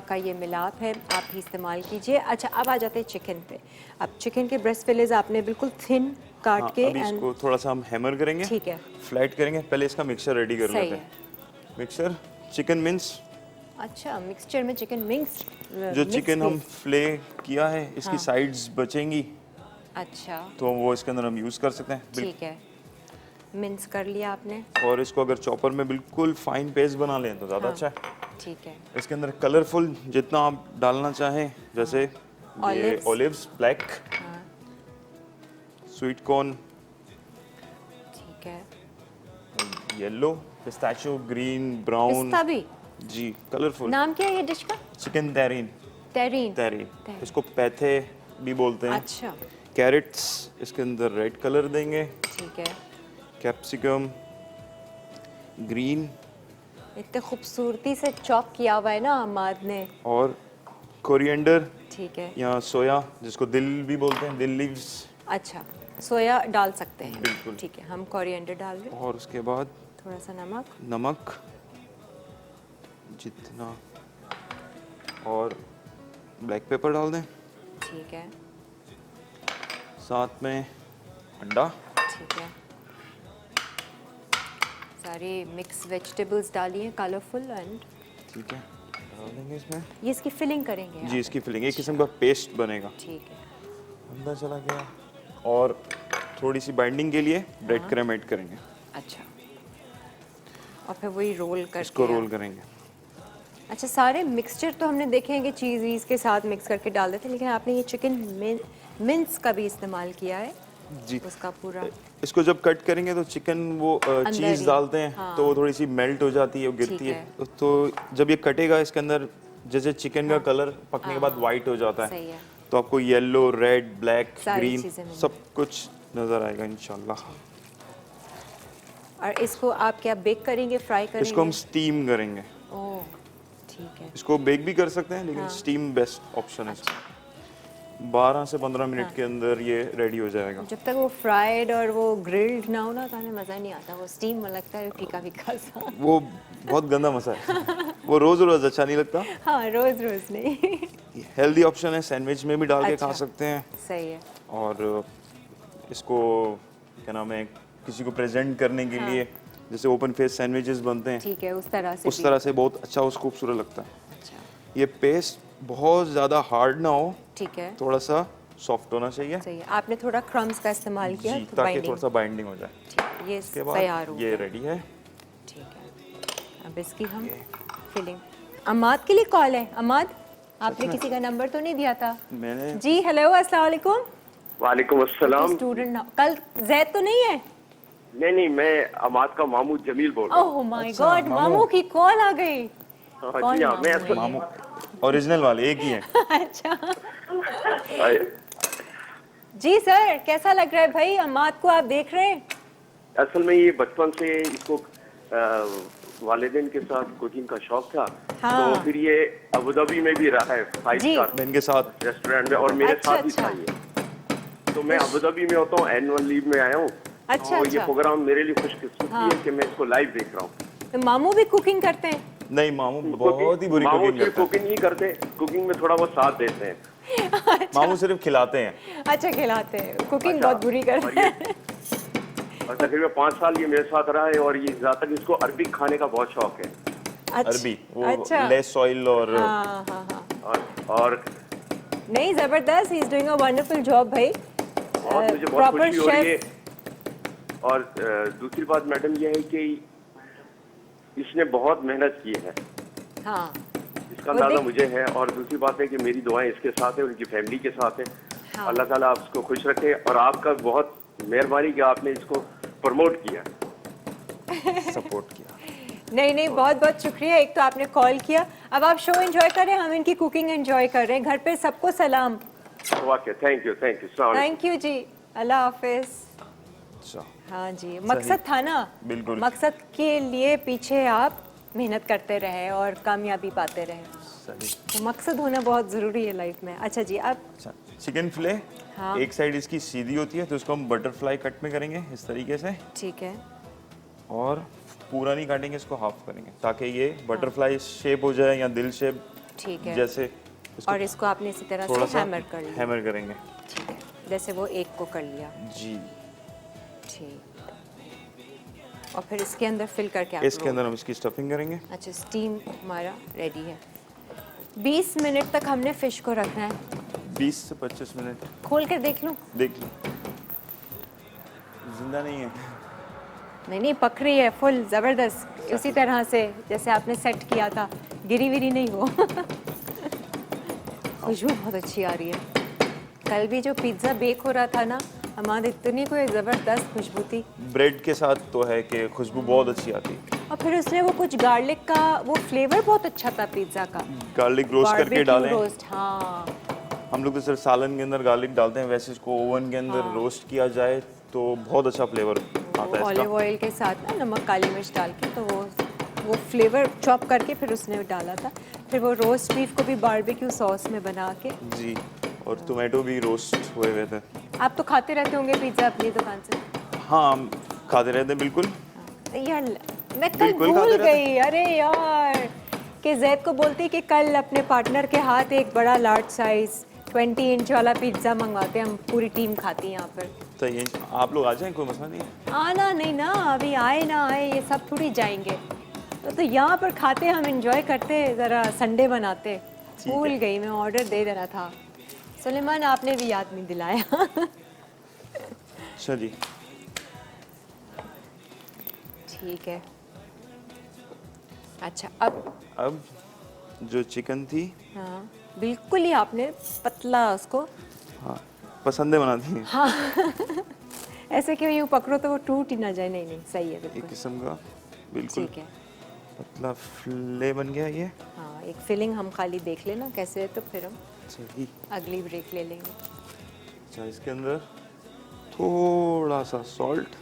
का ये मिलाप है, आप भी इस्तेमाल कीजिए। अच्छा, अब आ जाते हैं चिकन पे। अब चिकन के ब्रेस्ट फिलेज आपने बिल्कुल थिन काट हाँ, के अभी इसको थोड़ा सा हम हैमर करेंगे। ठीक है। फ्लैट करेंगे। पहले इसका मिक्सचर रेडी कर सही लेते हैं। मिक्सचर चिकन मिन्स, अच्छा, मिक्सचर में चिकन मिक्स जो चिकन हम फ्ले किया है, इसकी हाँ। साइड्स बचेंगी अच्छा, तो वो इसके अंदर हम यूज़ कर सकते हैं। ठीक है, मिन्स कर लिया आपने। और इसको अगर चॉपर में बिल्कुल फाइन पेस्ट बना लें तो ज़्यादा हाँ। अच्छा है। ठीक है। इसके अंदर कलरफुल जितना आप डालना चाहें, जैसे ये Olives। ओलिव्स, ब्लैक, हाँ, स्वीट कॉर्न, ठीक है। Yellow, pistachio, green, brown. पिस्ता भी? जी, कलरफुल। नाम क्या है ये डिश का? चिकन तहरीन। तहरीन। तहरीन, तहरीन। इसको पैथे भी बोलते हैं। अच्छा, कैरेट्स इसके अंदर रेड कलर देंगे, ठीक है। कैप्सिकम ग्रीन, इतने खूबसूरती से चॉप किया हुआ है ना अहमद ने। और कोरिएंडर ठीक है। या सोया, जिसको दिल भी बोलते हैं, दिल लीव्स। अच्छा, सोया डाल सकते हैं। बिल्कुल। ठीक है, हम कोरिएंडर डाल रहे हैं। और उसके बाद थोड़ा सा नमक। नमक जितना, और ब्लैक पेपर डाल दें, ठीक है, साथ में अंडा। ठीक है। सारे मिक्स वेजिटेबल्स डालिए, कलरफुल एंड ठीक है, डाल देंगे इसमें। ये इसकी फिलिंग करेंगे जी, आप? इसकी फिलिंग एक किस्म का पेस्ट बनेगा। ठीक है। अंदर चला गया। और थोड़ी सी बाइंडिंग के लिए ब्रेड क्रम ऐड करेंगे। अच्छा, और फिर वही रोल करके इसको रोल करेंगे। अच्छा, सारे मिक्सचर तो हमने देखे हैं कि चीज़ वीज़ के साथ मिक्स करके डाल देते हैं, लेकिन आपने ये चिकन मिन्स का भी इस्तेमाल किया है, जी। उसका पूरा। इसको जब कट करेंगे तो चिकन वो चीज़ ही। डालते हैं हाँ। तो वो थोड़ी सी मेल्ट हो जाती है, वो गिरती ठीक है। तो जब ये कटेगा इसके अंदर जैसे चिकन का कलर पकने के बाद वाइट हो जाता सही है, है। तो आपको येलो, रेड, ब्लैक, सारी ग्रीन चीज़ें मिलेंगी। सब कुछ नज़र आएगा इंशाल्लाह। और इसको आप क्या बेक करेंगे, फ्राई करेंगे? इसको हम स्टीम करेंगे। ओह, ठीक है। इसको बेक भी कर सकते हैं, लेकिन स्टीम बेस्ट ऑप्शन है। 12 से 15 मिनट के अंदर ये रेडी हो जाएगा। जब तक वो फ्राइड और वो ग्रिल्ड ना हो ना, तो हमें मज़ा नहीं आता। वो स्टीम में लगता है फीका फीका सा। वो बहुत गंदा मसा है, वो रोज़ रोज़ अच्छा नहीं लगता। हाँ, रोज़ रोज़ नहीं। हेल्दी ऑप्शन है, सैंडविच में भी डाल के खा अच्छा। सकते हैं। सही है। और इसको क्या नाम है, किसी को प्रेजेंट करने के लिए जैसे ओपन फेस सैंडविचेस बनते हैं, ठीक है, उस तरह से उस भी। तरह से बहुत अच्छा और खूबसूरत लगता है। अच्छा, ये पेस्ट बहुत ज़्यादा हार्ड ना हो, ठीक है, थोड़ा सा सॉफ्ट होना चाहिए सही है। आपने थोड़ा क्रम्स का इस्तेमाल किया जी, तो ताकि बाइंडिंग। थोड़ा सा बाइंडिंग हो जाए। ठीक, ये उसके तैयार हो बाद ये गया। रेडी है। ठीक है, अब इसकी हम फिलिंग। अमाद के लिए कॉल है। अमाद, आपने किसी का नंबर तो नहीं दिया था? मैंने जी, हेलो, अस्सलाम वालेकुम। वालेकुम अस्सलाम। स्टूडेंट ना, कल जैद तो नहीं है? नहीं, मैं अमाद का मामू जमील बोल रहा हूँ। ओह माय गॉड, मामू की कॉल आ गई। हाँ, कौन जी हाँ, मैं मामू है? मामू ओरिजिनल वाले एक ही हैं। अच्छा असल जी सर, कैसा लग रहा है भाई अमाद को आप देख रहे हैं? में ये बचपन से इसको वालिदैन के साथ कुकिंग का शौक था। हाँ। तो फिर ये अबू धाबी में भी रहा है 5 जी। स्टार मैं इनके साथ रेस्टोरेंट में, और मेरे अच्छा, साथ भी अच्छा। था ये। तो मैं अबू धाबी में होता हूँ, एनुअल लीव में आया हूँ। अच्छा, तो ये अच्छा। प्रोग्राम मेरे लिए खुशकिस्मती है कि मैं इसको लाइव देख रहा हूँ। तो मामू भी कुकिंग करते हैं? नहीं, मामू बहुत ही बुरी मामू कुकिंग सिर्फ करते हैं। कुकिंग नहीं करते, कुकिंग में थोड़ा बहुत साथ देते हैं। मामू सिर्फ खिलाते हैं। अच्छा, खिलाते हैं, कुकिंग अच्छा, बहुत बुरी करते और ये- हैं। और तकरीबन 5 साल ये मेरे साथ रहा है, और ये ज्यादातर इसको अरबिक खाने का बहुत शौक है। अच्छा, अरबी, वो अच्छा। लेस ऑयल और हाँ हाँ हाँ, और नहीं, जबरदस्त, he is doing a wonderful job भाई। बहुत मुझे बहुत प्रॉपर खुशी हो रही है। शेफ। और दूसरी बात मैडम ये है कि इसने बहुत मेहनत की है, हाँ, इसका वो अंदाजा देख- मुझे है। और दूसरी बात है कि मेरी दुआएं इसके साथ है, उनकी फैमिली के साथ है। हाँ। अल्लाह ताला आप उसको खुश रखे, और आपका बहुत मेहरबानी कि आपने इसको प्रमोट किया। सपोर्ट किया। नहीं नहीं, बहुत बहुत शुक्रिया। एक तो आपने कॉल किया, अब आप शो एंजॉय करें, हम इनकी कुकिंग एंजॉय कर रहे हैं। घर पे सबको सलाम। वाकई थैंक यू, थैंक यू, सलाम। थैंक यू जी, अल्लाह हाफिज। अच्छा, हाँ जी, मकसद था ना, बिल्कुल। मकसद के लिए पीछे आप मेहनत करते रहे और कामयाबी पाते रहे, सही। तो मकसद होना बहुत ज़रूरी है लाइफ में। अच्छा जी, अब अच्छा, चिकन फिले हाँ। एक साइड इसकी सीधी होती है, तो इसको हम बटरफ्लाई कट में करेंगे इस तरीके से, ठीक है, और पूरा नहीं काटेंगे, इसको हाफ करेंगे ताकि ये बटरफ्लाई शेप हो जाए या दिल शेप ठीक है। जैसे। इसको और इसको आपने इसी तरह थोड़ा से सा हैमर कर लिया। हैमर करेंगे। ठीक है, जैसे वो एक को कर लिया। जी, ठीक, और फिर इसके अंदर फिल करके आप इसके अंदर हम इसकी स्टफिंग करेंगे। अच्छा, स्टीम हमारा रेडी है। 20 मिनट तक हमने फिश को रखना है। 20 से 25 मिनट। खोल कर देख लूं? देख लो, जिंदा नहीं है। नहीं नहीं, पक रही है फुल ज़बरदस्त, उसी तरह से जैसे आपने सेट किया था, गिरी विरी नहीं हो। खुशबू बहुत अच्छी आ रही है। कल भी जो पिज़्ज़ा बेक हो रहा था ना, हमारे इतनी कोई ज़बरदस्त खुशबू थी। ब्रेड के साथ तो है कि खुशबू बहुत अच्छी आती है। और फिर उसने वो कुछ गार्लिक का वो फ्लेवर बहुत अच्छा था पिज़्ज़ा का। गार्लिक रोस्ट करके Barbecue डालें। रोस्ट, हाँ हम लोग तो सिर्फ सालन के अंदर गार्लिक डालते हैं, वैसे इसको ओवन के अंदर रोस्ट किया जाए तो बहुत अच्छा फ्लेवर आता है ऑलिव इसका। ऑयल के साथ ना, नमक काली मिर्च डाल के, तो वो फ्लेवर चॉप करके फिर उसने डाला था। फिर वो रोस्ट बीफ को भी बारबेक्यू सॉस में बना के। जी, और टोमेटो भी रोस्ट हुए हुए थे। आप तो खाते रहते होंगे पिज़्ज़ा अपनी दुकान से? हाँ, हम खाते रहते हैं बिल्कुल। यार, मैं कल बिल्कुल भूल खाते रहते गई, अरे यार, कि जैद को बोलती कि कल अपने पार्टनर के हाथ एक बड़ा लार्ज साइज 20 इंच वाला पिज़्ज़ा मंगवाते हैं, हम पूरी टीम खाती है यहाँ पर। तो ये आप लोग आ जाएं, कोई मसला नहीं है। आना नहीं ना, अभी आए ना आए ये सब थोड़ी जाएंगे, तो यहाँ पर खाते, हम एंजॉय करते, ज़रा संडे बनाते। भूल गई मैं, ऑर्डर दे देना था। सुलेमान, आपने भी याद नहीं दिलाया। अच्छा जी, ठीक है। अच्छा, अब अब जो चिकन थी, हाँ बिल्कुल ही आपने पतला उसको, हाँ पसंदें बनाती हैं, हाँ ऐसे क्यों यूँ पकड़ो तो वो टूट ही ना जाए। नहीं नहीं सही है एक बिल्कुल। किस्म का बिल्कुल ठीक है। पतला फिले बन गया ये। हाँ एक फिलिंग हम खाली देख लेना कैसे है, तो फिर हम सही। अगली ब्रेक ले लेंगे। अच्छा, इसके अंदर थोड़ा सा सॉल्ट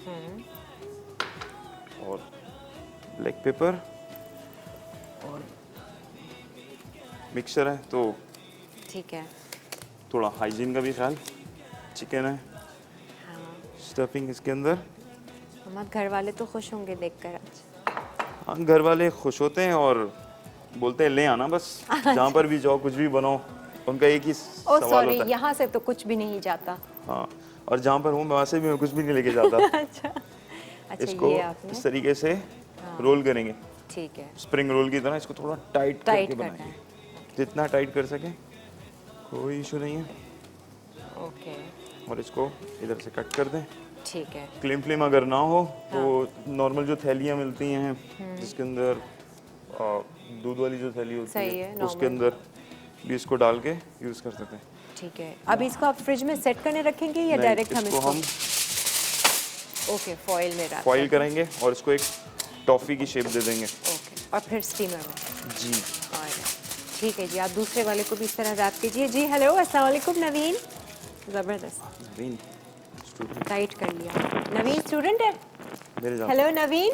और ब्लैक पेपर और मिक्सचर है तो ठीक है। थोड़ा हाइजीन का भी ख्याल। चिकन है, हाँ स्टफिंग इसके अंदर। हमारे घर वाले तो खुश होंगे देखकर आज। हाँ घर वाले खुश होते हैं और बोलते हैं ले आना बस, जहाँ पर भी जाओ कुछ भी बनाओ, उनका एक ही ओ सवाल सॉरी, होता है। यहाँ से तो कुछ भी नहीं जाता। हाँ, और जहाँ पर हूँ वहाँ से भी मैं कुछ भी नहीं लेके जाता। अच्छा अच्छा, इसको ये आपने इस तरीके से रोल करेंगे, ठीक है, स्प्रिंग रोल की तरह। इसको थोड़ा टाइट टाइट करके करना बनाएंगे, है। जितना टाइट कर सके, कोई इशू नहीं है। ओके और इसको इधर से कट कर दें। ठीक है। क्लीन फ्लेम अगर ना हो तो नॉर्मल जो थैलियाँ मिलती हैं जिसके अंदर दूध वाली जो थैली होती सही है, उसके normal। अंदर भी इसको डाल के यूज़ कर सकते हैं। ठीक है, अब इसको आप फ्रिज में सेट करने रखेंगे या नहीं, डायरेक्ट हम इसको इसको हम ओके फॉइल में रख फॉइल करेंगे और इसको एक टॉफ़ी की शेप दे देंगे। ओके, और फिर स्टीमर में। जी ऑलराइट, ठीक है जी। आप दूसरे वाले को भी इस तरह रैप कीजिए। जी हेलो, अस्सलाम वालेकुम नवीन। ज़बरदस्त, नवीन स्टूडेंट, टाइट कर लिया। नवीन स्टूडेंट है। मेरे साथ। हेलो नवीन।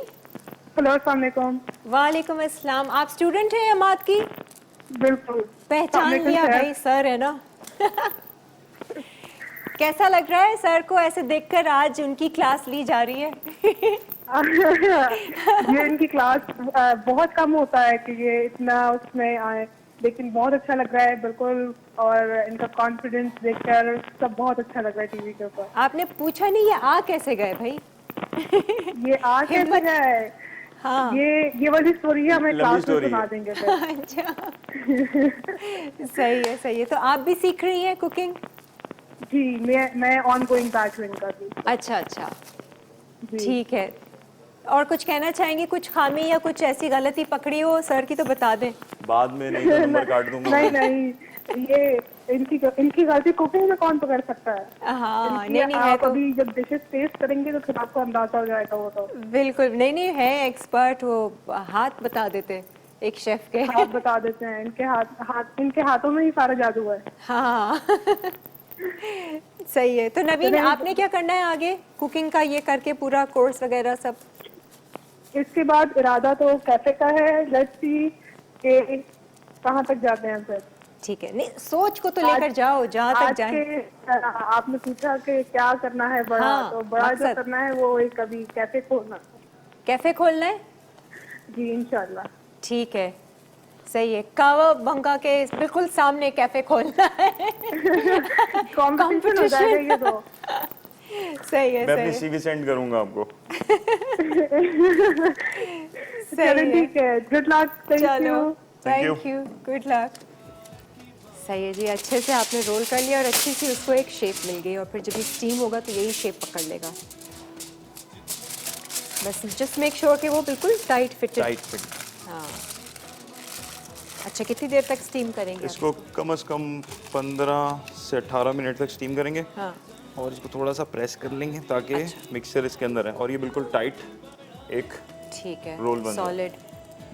हेलो अस्सलाम वालेकुम। वालेकुम अस्सलाम। आप स्टूडेंट हैं अमाद की? बिल्कुल। पहचान वालेकुम लिया सर। भाई, सर है ना। कैसा लग रहा है सर को ऐसे देखकर आज उनकी क्लास ली जा रही है? ये इनकी क्लास बहुत कम होता है कि ये इतना उसमें आए, लेकिन बहुत अच्छा लग रहा है बिल्कुल। और इनका कॉन्फिडेंस देखकर सब बहुत अच्छा लग रहा है टीवी के ऊपर। आपने पूछा नहीं ये आ कैसे गए भाई? ये आ कैसे हिम्मत। गए? हाँ ये वाली स्टोरी हमें लंबी क्लास में स्टोरी सुना है। देंगे फिर। अच्छा सही है सही है। तो आप भी सीख रही हैं कुकिंग? जी, मैं ऑन गोइंग बैच हूँ इनका भी। अच्छा अच्छा, जी। ठीक है। और कुछ कहना चाहेंगे, कुछ खामी या कुछ ऐसी गलती पकड़ी हो सर की तो बता दें। बाद में नहीं तो नंबर काट दूंगा नहीं मैं। नहीं, ये इनकी गलती कुकिंग में कौन पकड़ सकता है? हाँ इनकी नहीं नहीं है आप तो अभी जब डिशेस टेस्ट करेंगे तो फिर आपको अंदाजा हो जाएगा वो तो। बिल्कुल, नहीं नहीं है एक्सपर्ट, वो हाथ बता देते एक शेफ के। हाथ बता देते हैं, इनके हाथों में ही सारा जादू है। हाँ सही है। तो नवीन चलिए। आपने क्या करना है आगे कुकिंग का, ये करके पूरा कोर्स वगैरह सब? इसके बाद इरादा तो कैफे का है। लेट्स सी कि कहाँ तक जाते हैं फिर। ठीक है, नहीं सोच को तो लेकर जाओ जहाँ तक आज जाए। के आपने पूछा कि क्या करना है बड़ा, हाँ, तो बड़ा जो मकसद। करना है वो एक कभी कैफे खोलना। कैफे खोलना है? जी इंशाल्लाह। ठीक है, सही है। कावा बंगा के बिल्कुल सामने कैफे खोलना है। कॉम्पिटिशन हो जाएगा ये तो। सही है मैं सही अपनी है सीवी सेंड करूंगा आपको। सही चलें है। ठीक है, गुड लक, थैंक चलो you. Thank you. Thank you, good luck. सही है जी, अच्छे से आपने रोल कर लिया और अच्छी सी उसको एक शेप मिल गई, और फिर जब ये स्टीम होगा तो यही शेप पकड़ लेगा। बस जस्ट मेक श्योर कि वो बिल्कुल टाइट फिट। Tight fit. हाँ। अच्छा, कितनी देर तक स्टीम करेंगे आप? इसको कम से कम 15 से 18 मिनट तक स्टीम करेंगे। हाँ और इसको थोड़ा सा प्रेस कर लेंगे ताकि मिक्सचर इसके अंदर है और ये बिल्कुल टाइट एक ठीक है, रोल बन जाए। सॉलिड।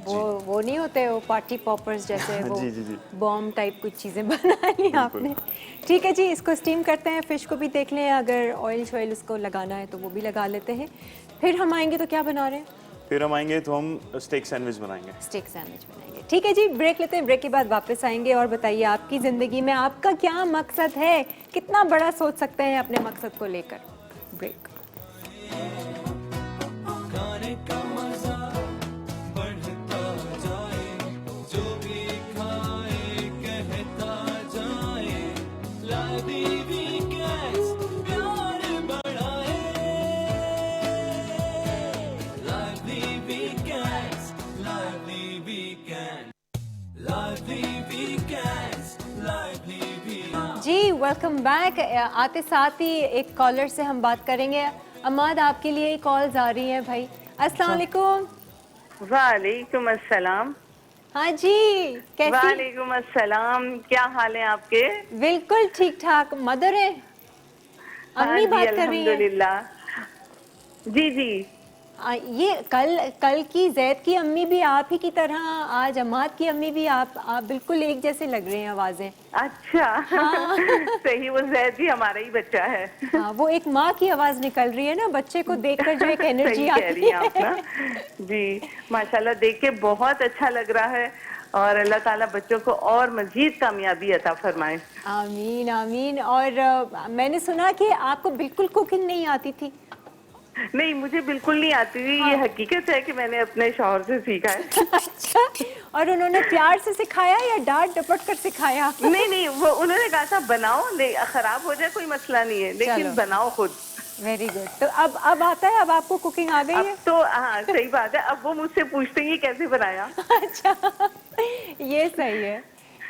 वो नहीं होते वो पार्टी पॉपर्स जैसे वो जी, जी, जी। बॉम्ब टाइप कुछ चीज़ें बना ली आपने। ठीक है जी, इसको स्टीम करते हैं। फिश को भी देख लें, अगर ऑयल शॉयल उसको लगाना है तो वो भी लगा लेते हैं। फिर हम आएंगे तो क्या बना रहे हैं? फिर हम आएंगे तो हम स्टेक सैंडविच बनाएंगे। स्टेक सैंडविच बनाएंगे। ठीक है जी, ब्रेक लेते हैं। ब्रेक के बाद वापस आएंगे और बताइए आपकी ज़िंदगी में आपका क्या मकसद है, कितना बड़ा सोच सकते हैं अपने मकसद को लेकर। ब्रेक। खाने का मजा बढ़ता जाए, जो भी खाए कहता जाए, लादी वीकेंड्स प्यार बढ़ाए, लादी वीकेंड्स, लादी वीकेंड, लादी वीकेंड्स, लादी वीकेंड। जी वेलकम बैक। आते साथ ही एक कॉलर से हम बात करेंगे। अमाद, आपके लिए कॉल्स आ रही हैं भाई। अस्सलाम वालेकुम। वालेकुम अस्सलाम। हाँ जी, कैसी? वालेकुम अस्सलाम, क्या हाल है आपके? बिल्कुल ठीक ठाक। मदर है, हाँ अम्मी जी, बात कर रही हैं। अल्हम्दुलिल्लाह। जी जी। ये कल की जैद की अम्मी भी आप ही की तरह, आज अम्माद की अम्मी भी आप बिल्कुल एक जैसे लग रहे हैं आवाजें। अच्छा। हाँ। सही, वो जैद भी हमारा ही बच्चा है। हाँ, वो एक माँ की आवाज निकल रही है ना, बच्चे को देखकर जो एक एनर्जी सही कह रही आती हैं आप ना। जी, माशाल्लाह, देख के बहुत अच्छा लग रहा है और अल्लाह ताला बच्चों को और मजीद कामयाबी अता फरमाए। आमीन आमीन। और मैंने सुना कि आपको बिल्कुल कुकिंग नहीं आती थी। नहीं, मुझे बिल्कुल नहीं आती थी। ये हकीकत है कि मैंने अपने शौहर से सीखा है। अच्छा, और उन्होंने प्यार से सिखाया या डांट डपट कर सिखाया? नहीं नहीं, वो उन्होंने कहा था बनाओ, खराब हो जाए कोई मसला नहीं है, लेकिन चलो। बनाओ खुद। Very good. तो अब आता है, अब आपको कुकिंग आ गई अब है? तो हाँ, सही बात है। अब वो मुझसे पूछते हैं ये कैसे बनाया। अच्छा, ये सही है।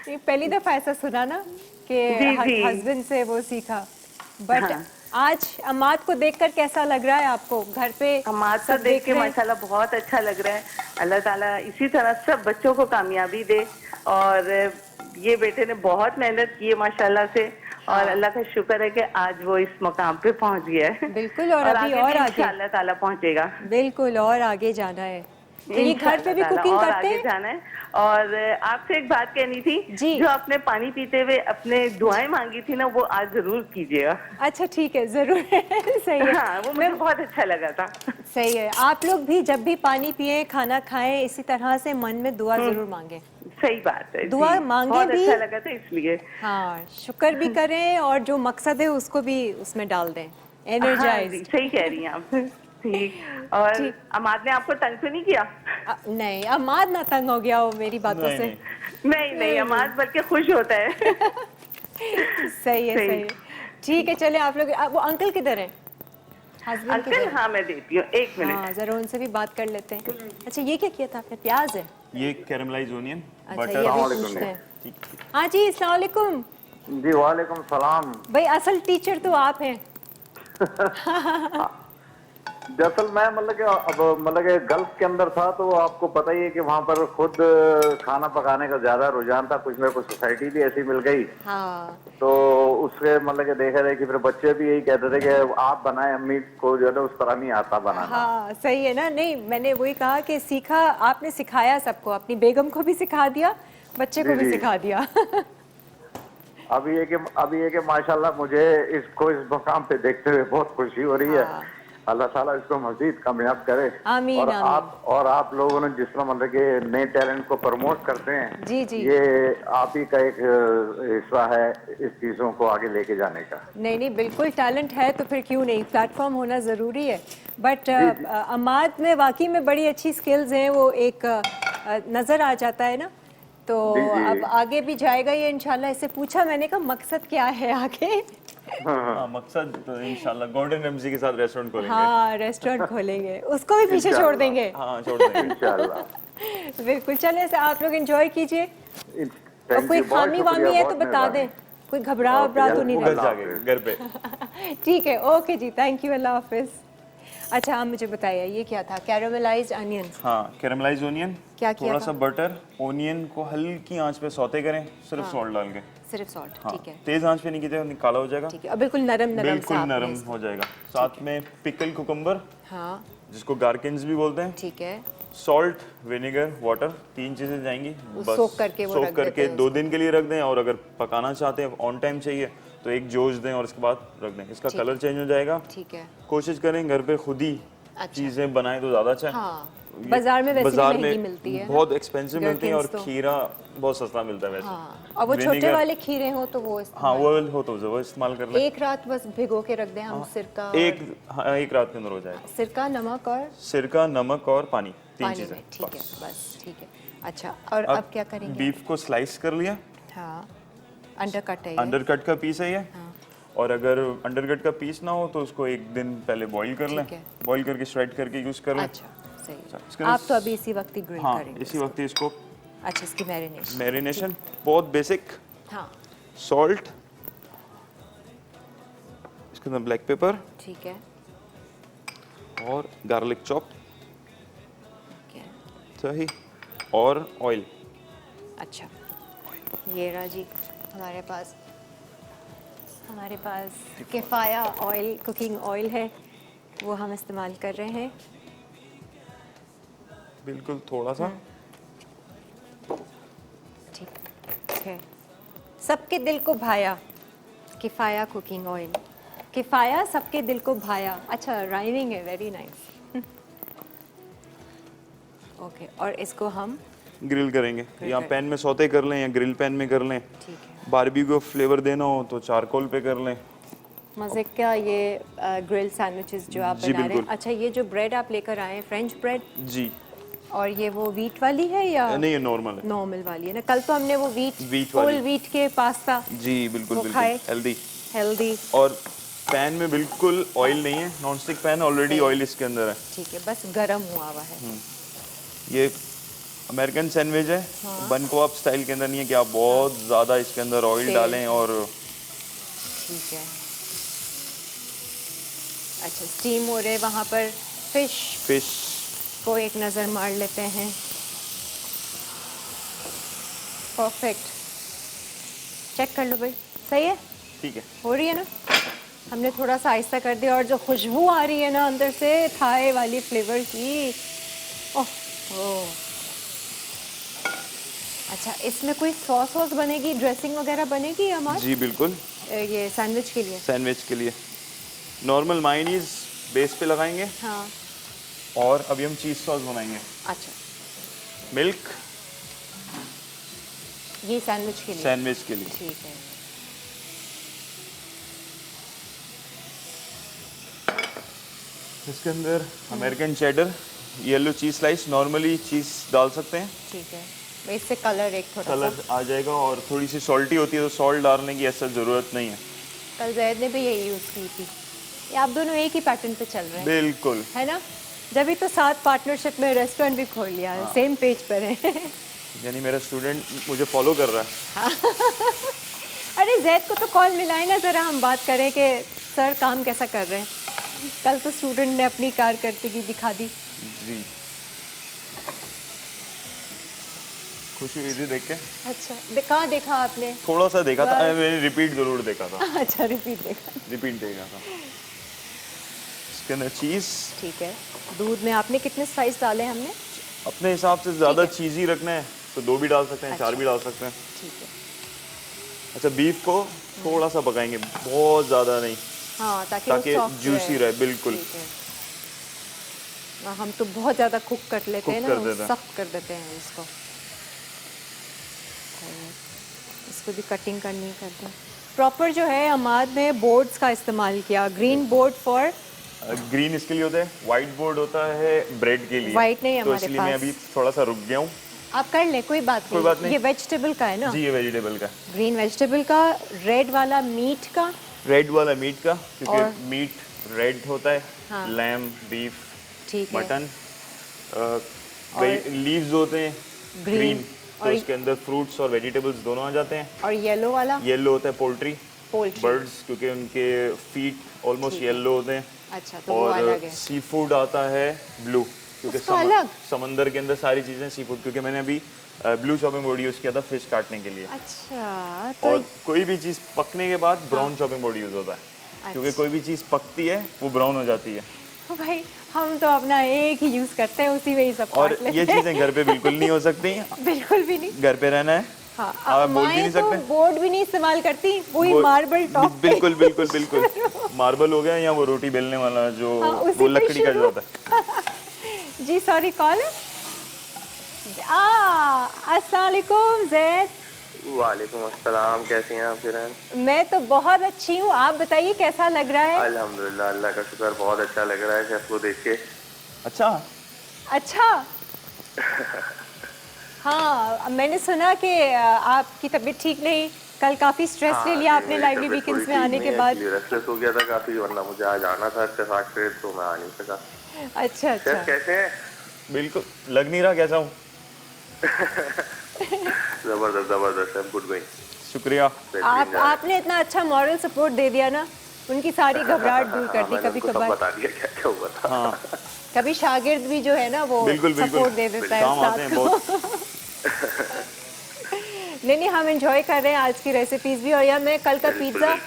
ये पहली दफा ऐसा सुना ना कि जी, जी। हस्बैंड से वो सीखा। बट हाँ। आज अम्माद को देखकर कैसा लग रहा है आपको घर पे? हमारे सब तो देख के रहे हैं? माशाल्लाह बहुत अच्छा लग रहा है। अल्लाह ताला इसी तरह सब बच्चों को कामयाबी दे। और ये बेटे ने बहुत मेहनत की है माशाल्लाह से, और अल्लाह का शुक्र है कि आज वो इस मुकाम पे पहुंच गया है। बिल्कुल, और अभी आगे और भी आगे। इंशाअल्लाह ताला पहुंचेगा। बिल्कुल, और आगे जाना है। तो ये घर पे भी इंशाअल्लाह ताला कुकिंग और करते आगे हैं? जाना है। और आपसे एक बात कहनी थी। जी। जो आपने पानी पीते हुए अपने दुआएं मांगी थी ना, वो आज जरूर कीजिएगा। अच्छा ठीक है, जरूर। सही है। हाँ, वो मुझे बहुत अच्छा लगा था। सही है। आप लोग भी जब भी पानी पिए, खाना खाएं, इसी तरह से मन में दुआ जरूर मांगे। सही बात है। दुआ जी, मांगे बहुत भी। अच्छा लगा था इसलिए। हाँ, शुक्र भी करें और जो मकसद है उसको भी उसमें डाल दें। हाँ जी, एनर्जाइज। सही कह रही हैं आप। ठीक। और ठीक। अमाद ने आपको तंग तो नहीं किया? नहीं, अम्माद ना तंग हो गया हो मेरी बातों नहीं, से। नहीं। नहीं नहीं, अमाद बल्कि खुश होता है। सही है, सही। सही है। ठीक है, चले आप लोग। वो अंकल किधर हैं? हस्बैंड अंकल, किधर हैं? हाँ मैं देती हूँ, एक मिनट। हाँ, जरा उनसे भी बात कर लेते हैं। अच्छा, ये क्या किया था आपने? प्याज है? ये कैरमलाइज ओनियन अच्छा, बटर। ये अभी पूछते हैं। हाँ जी, अस्सलाम वालेकुम। जी वालेकुम सलाम। भाई, असल टीचर तो आप हैं। दरअसल मैं मतलब कि गल्फ के अंदर था, तो आपको पता ही है कि वहाँ पर खुद खाना पकाने का ज्यादा रुझान था। कुछ मेरे को सोसाइटी भी ऐसी मिल गई, हाँ, तो उसके मतलब कि देखा रहे कि फिर बच्चे भी यही कहते थे कि आप बनाए, अम्मी को जो है ना उस तरह नहीं आता बनाना। हाँ, सही है ना। नहीं, मैंने वही कहा कि सीखा, आपने सिखाया सबको, अपनी बेगम को भी सिखा दिया, बच्चे को जी, भी जी। सिखा दिया। अभी ये कि माशाल्लाह मुझे इसको इस मुकाम पे देखते हुए बहुत खुशी हो रही है। हाँ। अल्लाह ताला इसको मजीद कामयाब करे। आमीन, और आमीन। आप लोगों ने जिस तरह मतलब कि नए टैलेंट को प्रमोट करते हैं, जी, जी। ये आप ही का एक हिस्सा है इस चीजों को आगे लेके जाने का। नहीं नहीं, बिल्कुल टैलेंट है तो फिर क्यों नहीं, प्लेटफॉर्म होना ज़रूरी है। बट अमाद में वाकई में बड़ी अच्छी स्किल्स हैं, वो एक नज़र आ जाता है ना। तो जी, जी। अब आगे भी जाएगा ये इंशाल्लाह। इससे पूछा मैंने, कहा मकसद क्या है आगे? हाँ, मकसद तो इंशाल्लाह गॉर्डन रैमजी के साथ रेस्टोरेंट खोलेंगे। हाँ, रेस्टोरेंट खोलेंगे, उसको भी पीछे छोड़ इंशाल्लाह। देंगे। हाँ, छोड़ देंगे। इंशाल्लाह। बिल्कुल, चले से आप लोग एंजॉय कीजिए। और थैंक कोई यू, बहुत खामी वामी शुक्रिया, है तो बहुत बता दें, मेहरबानी। कोई घबरा वबरा तो नहीं ओके, घर रहता। जाके घर पे। ठीक है, ओके जी, थैंक यू, अल्लाह हाफिज। अच्छा, आप मुझे बताइए ये क्या था? Caramelised onion. हाँ, कैरमलाइज ओनियन। क्या किया थोड़ा था? सा बटर, ओनियन को हल्की आंच पे सौते करें, सिर्फ सॉल्ट डाल के। सिर्फ सॉल्ट, हाँ, ठीक है। तेज आंच पे नहीं कीजिएगा, नहीं काला हो जाएगा। ठीक है, और बिल्कुल नरम नरम बिल्कुल सा आपने नरम इसको- हो जाएगा। साथ में पिकल कुकुम्बर, हाँ, जिसको गार्किन्स भी बोलते हैं, ठीक है। सॉल्ट, विनेगर, वाटर, 3 चीजें जाएंगी। वो सोक करके वो रख सोक देते करके हैं 2 दिन के लिए रख दें, और अगर पकाना चाहते हैं, ऑन टाइम चाहिए, तो एक जोश दें और इसके बाद रख दें। इसका ठीक कलर चेंज हो जाएगा। ठीक है। कोशिश करें घर पे खुद ही अच्छा। चीजें बनाएं तो ज्यादा अच्छा है। हाँ, ये बाजार में वैसे भी बाजार महंगी में मिलती है ना? बहुत एक्सपेंसिव मिलती है, और गherkins तो। खीरा बहुत सस्ता मिलता है वैसे। हाँ, और वो छोटे विनेगर- वाले खीरे हो तो वो हाँ, इस्तेमाल- वो हो तो वो इस्तेमाल कर लें। एक रात बस भिगो के रख दें हम, सिरका और- एक रात के अंदर हो जाएगा। सिरका, नमक और सिरका, नमक और पानी, 3 पानी चीजें में। ठीक है, बस। बस ठीक है। अच्छा, और अब क्या करेंगे? बीफ को स्लाइस कर लिया, हाँ, अंडरकट है ये। अंडरकट का पीस है ये। हाँ। और अगर अंडरकट का पीस ना हो तो उसको एक दिन पहले बॉईल कर लें, ठीक है। बॉईल करके श्रेड करके यूज कर लें। अच्छा, सही इसके है। लिए- आप तो अभी इसी वक्त ही ग्रिल हाँ, करेंगे इसी वक्त ही इसको अच्छा, इसकी मैरिनेशन। मैरिनेशन बहुत बेसिक, हाँ, सॉल्ट, इसके अंदर ब्लैक पेपर ठीक है, और गार्लिक चॉप, ठीक है। सही, और ऑयल। अच्छा, ये रहा जी हमारे पास किफ़ाया ऑयल, कुकिंग ऑयल है, वो हम इस्तेमाल कर रहे हैं। बिल्कुल थोड़ा सा। ठीक है, सबके दिल को भाया, किफ़ाया कुकिंग ऑयल, किफ़ाया सबके दिल को भाया। अच्छा, राइमिंग है, वेरी नाइस। ओके, और इसको हम ग्रिल करेंगे, या पैन में सौते कर लें या ग्रिल पैन में कर लें। ठीक है, बारबेक्यू फ्लेवर देना हो तो चारकोल पे कर लें। मज़े का ये ग्रिल सैंडविचेस जो आप जी, बना रहे हैं। बिल्कुल। अच्छा, ये जो ब्रेड आप लेकर आए हैं, फ्रेंच ब्रेड, जी। और ये वो वीट वाली है या नहीं, ये नॉर्मल है। नॉर्मल वाली है ना? कल तो हमने वो Wheat होल वाली। वीट के पास्ता जी बिल्कुल वो बिल्कुल, खाए। हेल्दी। हेल्दी। और पैन में बिल्कुल ऑयल नहीं है, non stick pan, already oil इसके अंदर है। ठीक है, बस गरम हुआ हुआ है। ये अमेरिकन सैंडविच है, बन को आप स्टाइल के अंदर नहीं है कि आप बहुत ज़्यादा इसके अंदर ऑयल तेल। डालें और ठीक है। अच्छा, स्टीम हो रहे वहाँ पर फिश को एक नज़र मार लेते हैं। परफेक्ट, चेक कर लो भाई, सही है, ठीक है। हो रही है ना? हमने थोड़ा सा आहिस्ता कर दिया, और जो खुशबू आ रही है ना अंदर से थाई वाली फ्लेवर की, ओह। अच्छा, इसमें कोई सॉस वॉस बनेगी, ड्रेसिंग वगैरह बनेगी हमारी? जी बिल्कुल, ये सैंडविच के लिए? सैंडविच के लिए नॉर्मल मायोनीज बेस पे लगाएंगे, हाँ। और अभी हम चीज़ सॉस बनाएंगे। अच्छा, मिल्क ये सैंडविच के लिए? सैंडविच के लिए। ठीक है। इसके अंदर American cheddar, yellow cheese slice, normally cheese डाल सकते हैं, ठीक है, इससे कलर एक थोड़ा कलर सा। आ जाएगा। और थोड़ी सी सॉल्टी होती है तो सॉल्ट डालने की ऐसा ज़रूरत नहीं है। कल जैद ने भी यही यूज़ की थी। ये आप दोनों एक ही पैटर्न पे चल रहे हैं, बिल्कुल। है ना? जब भी तो साथ पार्टनरशिप में रेस्टोरेंट भी खोल लिया है, सेम पेज पर है। यानी मेरा स्टूडेंट मुझे फॉलो कर रहा है। अरे जैद को तो कॉल मिलाए ना, ज़रा हम बात करें कि सर काम कैसा कर रहे हैं। कल तो स्टूडेंट ने अपनी कारकर्दगी दिखा दी। जी, खुशी हुई थी देख के। अच्छा, कहाँ देखा आपने? थोड़ा सा देखा था, मैंने रिपीट जरूर देखा था। अच्छा, रिपीट देखा। रिपीट देखा था। इसके अंदर चीज़ ठीक है, दूध में आपने कितने स्लाइस डाले हैं? हमने अपने हिसाब से ज़्यादा ठीक है। चीज़ी रखना है तो 2 भी डाल सकते हैं, 4 भी डाल सकते हैं। ठीक है। अच्छा, बीफ को थोड़ा सा पकाएंगे, बहुत ज़्यादा नहीं, हाँ, ताकि ताकि वो soft जूसी रहे। बिल्कुल। ठीक है। हम तो बहुत ज़्यादा कुक कर लेते हैं Cook ना, कर देते हैं। सख्त कर देते हैं इसको। इसको भी कटिंग करनी करते हैं प्रॉपर। जो है अमाद ने बोर्ड्स का इस्तेमाल किया, ग्रीन बोर्ड फॉर, ग्रीन इसके लिए होता है, वाइट बोर्ड होता है ब्रेड के लिए। White नहीं है तो हमारे इसलिए मैं पास। अभी थोड़ा सा रुक गया हूँ। आप कर ले, कोई बात कोई बात नहीं। ये वेजिटेबल का है ना? जी, ये वेजिटेबल का, ग्रीन वेजिटेबल का, रेड वाला मीट का, रेड वाला मीट का, और- क्योंकि मीट रेड होता है। हाँ। लैम, बीफ, ठीक है, मटन, लीव्स होते हैं Green, ग्रीन, तो और- इसके अंदर फ्रूट्स और वेजिटेबल्स दोनों आ जाते हैं। और येलो वाला येलो होता है पोल्ट्री, पोल्ट्री। बर्ड्स, क्योंकि उनके फीट ऑलमोस्ट येलो होते हैं। अच्छा, तो वो और अलग है। सी फूड आता है ब्लू, क्योंकि उसका अलग? समंदर के अंदर सारी चीज़ें सी फूड, क्योंकि मैंने अभी ब्लू चॉपिंग बोर्ड यूज़ किया था फिश काटने के लिए। अच्छा, तो और कोई भी चीज़ पकने के बाद ब्राउन चॉपिंग बोर्ड यूज़ होता है, क्योंकि कोई भी चीज़ पकती है वो ब्राउन हो जाती है। तो भाई हम तो अपना एक ही यूज करते हैं, उसी में ही सब और काट लेते ये हैं। चीज़ें घर पे बिल्कुल नहीं हो सकती, बिल्कुल भी नहीं। घर पे रहना है। हाँ, आप बोल भी माएँ नहीं तो सकते। बोर्ड भी नहीं इस्तेमाल करती, वही वो- मार्बल टॉप पे। बिल्कुल बिल्कुल बिल्कुल, मार्बल हो गया या वो रोटी बेलने वाला जो हाँ, उसी वो पे लकड़ी का जो शुरू। होता है। जी सॉरी, कॉल है। अस्सलाम वालेकुम जैद। वालेकुम अस्सलाम, कैसी हैं आप किरण? मैं तो बहुत अच्छी हूँ, आप बताइए कैसा लग रहा है? अल्हम्दुलिल्लाह, अल्लाह का शुक्र, बहुत अच्छा लग रहा है शेफ को देख के। अच्छा, अच्छा। हाँ, मैंने सुना कि आपकी तबीयत ठीक नहीं, कल काफी स्ट्रेस ले लिया आपने लाइवली वीकेंड्स में आने के बाद। रेस्टलेस हो गया था काफी, वरना मुझे आज आना था इत्तेफाक से, तो मैं आ नहीं सका। अच्छा शेफ अच्छा। कैसे हैं? बिल्कुल लग नहीं रहा कैसा हूँ। जबरदस्त जबरदस्त शेफ, गुड गोइंग। शुक्रिया। आपने इतना अच्छा मॉरल सपोर्ट दे दिया ना, उनकी सारी घबराहट दूर कर दी। कभी कभार बता दिया क्या क्या हुआ था। हाँ, कभी शागिर्द भी जो है ना वो बिल्कुल बिल्कुल, सपोर्ट दे देता है काम आते हैं उस्ताद को। बहुत। नहीं, हम एंजॉय कर रहे हैं आज की रेसिपीज भी। और यार मैं कल का पिज्ज़ा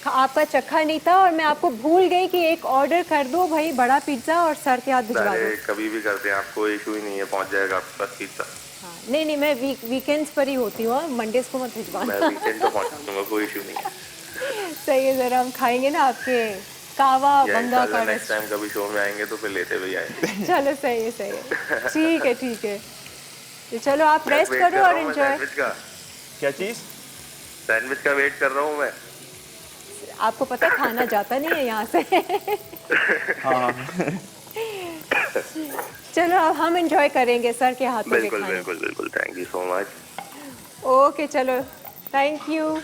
आपका चखा नहीं था और मैं आपको भूल गई कि एक ऑर्डर कर दो भाई, बड़ा पिज्ज़ा और सर के हाथ भिजवा दो। अरे कभी भी करते हैं, आपको इशू ही नहीं है, पहुंच जाएगा आपके पास पिज्जा। हाँ, नहीं नहीं, मैं वीकेंड्स पर ही होती हूँ, मंडेज को मत भिजवाना। मैं वीकेंड को पहुंचा दूंगा, कोई इशू नहीं है। सही है, जरा हम खाएंगे ना आपके कावा बंगा का नेक्स्ट टाइम कभी शो में आएंगे तो फिर लेते हुए आएंगे। चलो सही है, सही है, ठीक है ठीक है। तो चलो आप रेस्ट करो और एंजॉय। सैंडविच का क्या चीज़? सैंडविच का वेट कर रहा हूँ मैं। आपको पता है खाना जाता नहीं है यहाँ से। हाँ चलो अब हम एंजॉय करेंगे सर के हाथों के बिल्कुल खाने। बिल्कुल बिल्कुल, thank you so much. Okay चलो, थैंक यू।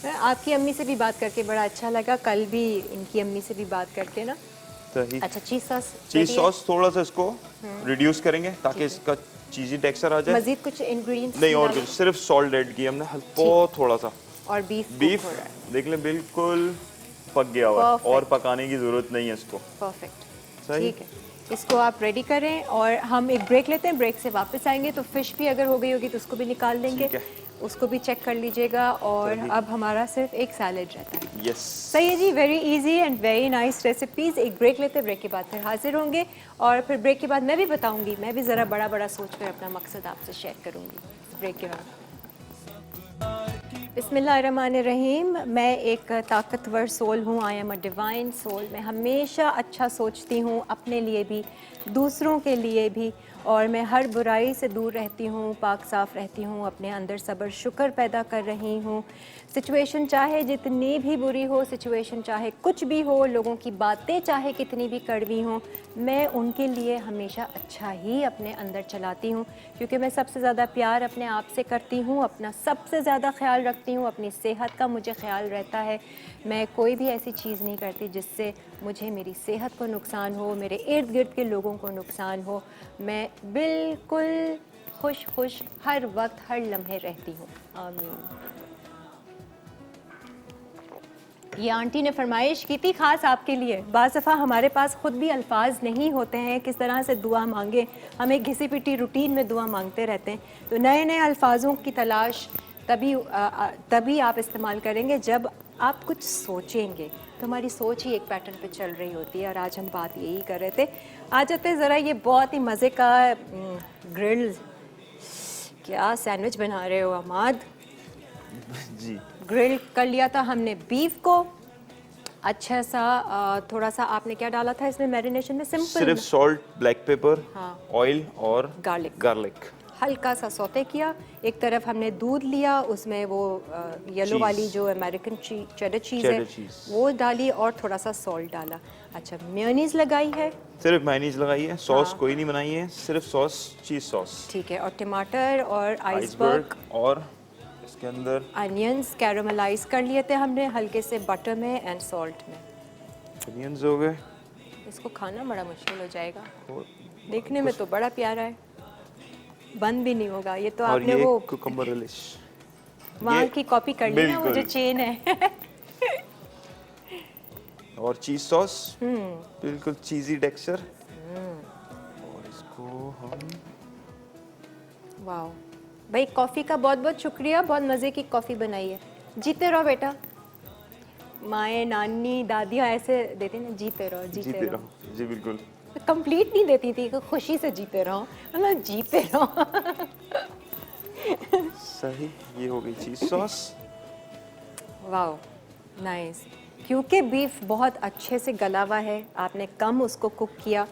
आपकी अम्मी से भी बात करके बड़ा अच्छा लगा, कल भी इनकी अम्मी से भी बात करके ना। सही। अच्छा चीज़ सॉस, चीज़ सॉस थोड़ा सा इसको रिड्यूस करेंगे ताकि इसका चीज़ी टेक्सचर आ जाए। मजीद कुछ इंग्रेडिएंट्स नहीं और कुछ, सिर्फ सॉल्ट ऐड किया हमने, बहुत थोड़ा सा। और बीफ बीफ देख लें बिल्कुल पक गया हुआ है, Perfect. और पकाने की जरूरत नहीं है इसको। परफेक्ट, सही। ठीक है। इसको आप रेडी करें और हम एक ब्रेक लेते हैं, ब्रेक से वापस आएंगे तो फिश भी अगर हो गई होगी तो उसको भी निकाल देंगे, ठीक है। उसको भी चेक कर लीजिएगा। और सही। अब हमारा सिर्फ एक सैलेड रहता है। यस। सही है जी, very easy and very nice recipes. एक ब्रेक लेते हैं, ब्रेक के बाद फिर हाजिर होंगे और फिर ब्रेक के बाद मैं भी बताऊंगी, मैं भी ज़रा बड़ा बड़ा सोच कर अपना मकसद आपसे शेयर करूंगी ब्रेक के बाद। बिस्मिल्लाहिर्रहमानिर्रहीम। मैं एक ताकतवर सोल हूँ, I am a divine soul. मैं हमेशा अच्छा सोचती हूँ, अपने लिए भी दूसरों के लिए भी, और मैं हर बुराई से दूर रहती हूँ, पाक साफ़ रहती हूँ, अपने अंदर सब्र शुक्र पैदा कर रही हूँ। सिचुएशन चाहे जितनी भी बुरी हो, सिचुएशन चाहे कुछ भी हो, लोगों की बातें चाहे कितनी भी कड़वी हों, मैं उनके लिए हमेशा अच्छा ही अपने अंदर चलाती हूँ, क्योंकि मैं सबसे ज़्यादा प्यार अपने आप से करती हूँ, अपना सबसे ज़्यादा ख्याल रखती हूँ, अपनी सेहत का मुझे ख्याल रहता है। मैं कोई भी ऐसी चीज़ नहीं करती जिससे मुझे मेरी सेहत को नुकसान हो, मेरे इर्द गिर्द के लोगों को नुकसान हो। मैं बिल्कुल खुश खुश हर वक्त हर लम्हे रहती हूँ। आमीन। ये आंटी ने फरमाइश की थी ख़ास आपके लिए। बाज़ दफ़ा हमारे पास ख़ुद भी अल्फाज नहीं होते हैं किस तरह से दुआ मांगे, हम एक घिसी पिटी रूटीन में दुआ मांगते रहते हैं। तो नए नए अल्फाजों की तलाश तभी आप इस्तेमाल करेंगे जब आप कुछ सोचेंगे। तो हमारी सोच ही एक पैटर्न पे चल रही होती है और आज हम बात यही कर रहे थे। आ जाते हैं ज़रा, ये बहुत ही मज़े का ग्रिल्ड, क्या सैंडविच बना रहे हो अमाद? जी। ग्रिल कर लिया था हमने बीफ को, अच्छा सा थोड़ा सा आपने क्या डाला था इसमें मैरिनेशन में? सिंपल सिर्फ सॉल्ट, ब्लैक पेपर, हाँ। ऑयल और गार्लिक हल्का सा सौते किया। एक तरफ हमने दूध लिया, उसमें वो येलो चीज़। वाली जो अमेरिकन चेडर चीज़ है चेडर चीज़। वो डाली और थोड़ा सा सॉल्ट डाला। अच्छा, मेयोनीज लगाई है, सिर्फ मेयोनीज लगाई है, सॉस हाँ। कोई नहीं बनाई है, सिर्फ सॉस, चीज़ सॉस, ठीक है। और टमाटर और आइसबर्ग, आइसबर्ग, और इसके अंदर अनियंस कैरामलाइज कर लिए थे हमने हल्के से बटर में एंड सॉल्ट में। अनियंस हो गए। इसको खाना बड़ा मुश्किल हो जाएगा, और देखने में तो बड़ा प्यारा है, बंद भी नहीं होगा। ये तो और आपने ये वो कुकुम्बर रिलिश वहाँ ये की कॉपी कर ली ना, वो जो बिल्कुल। चेन है। और चीज़ सॉस, बिल्कुल चीज़ी टेक्सचर। और इसको हम वाह भाई, कॉफ़ी का बहुत बहुत शुक्रिया, बहुत मज़े की कॉफ़ी बनाई है। जीते रहो बेटा, माएँ नानी दादियाँ ऐसे देती ना, जीते रहो जीते जीते रहो। रहो। जी बिल्कुल। कंप्लीट नहीं देती थी, खुशी से जीते रहो, मतलब जीते रहो। सही, ये हो गई चीज़ सॉस। वाह नाइस। क्योंकि बीफ बहुत अच्छे से गला हुआ है, आपने कम उसको कुक किया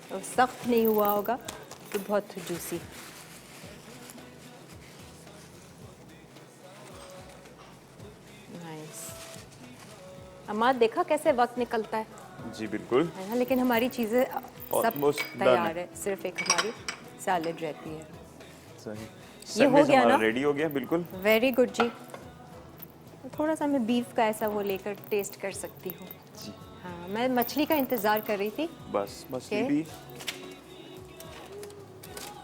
तो सख्त नहीं हुआ होगा, तो बहुत जूसी। नाइस। अम्मा देखा कैसे वक्त निकलता है जी बिल्कुल। ना, लेकिन हमारी चीज़ें सब Almost done तैयार है। है, सिर्फ एक हमारी सैलेड रहती है। सही। ये हो गया ना? रेडी हो गया बिल्कुल। वेरी गुड जी। थोड़ा सा मैं बीफ का ऐसा वो लेकर टेस्ट कर सकती हूँ। जी। हाँ, मैं मछली का इंतज़ार कर रही थी। बस मछली Okay. भी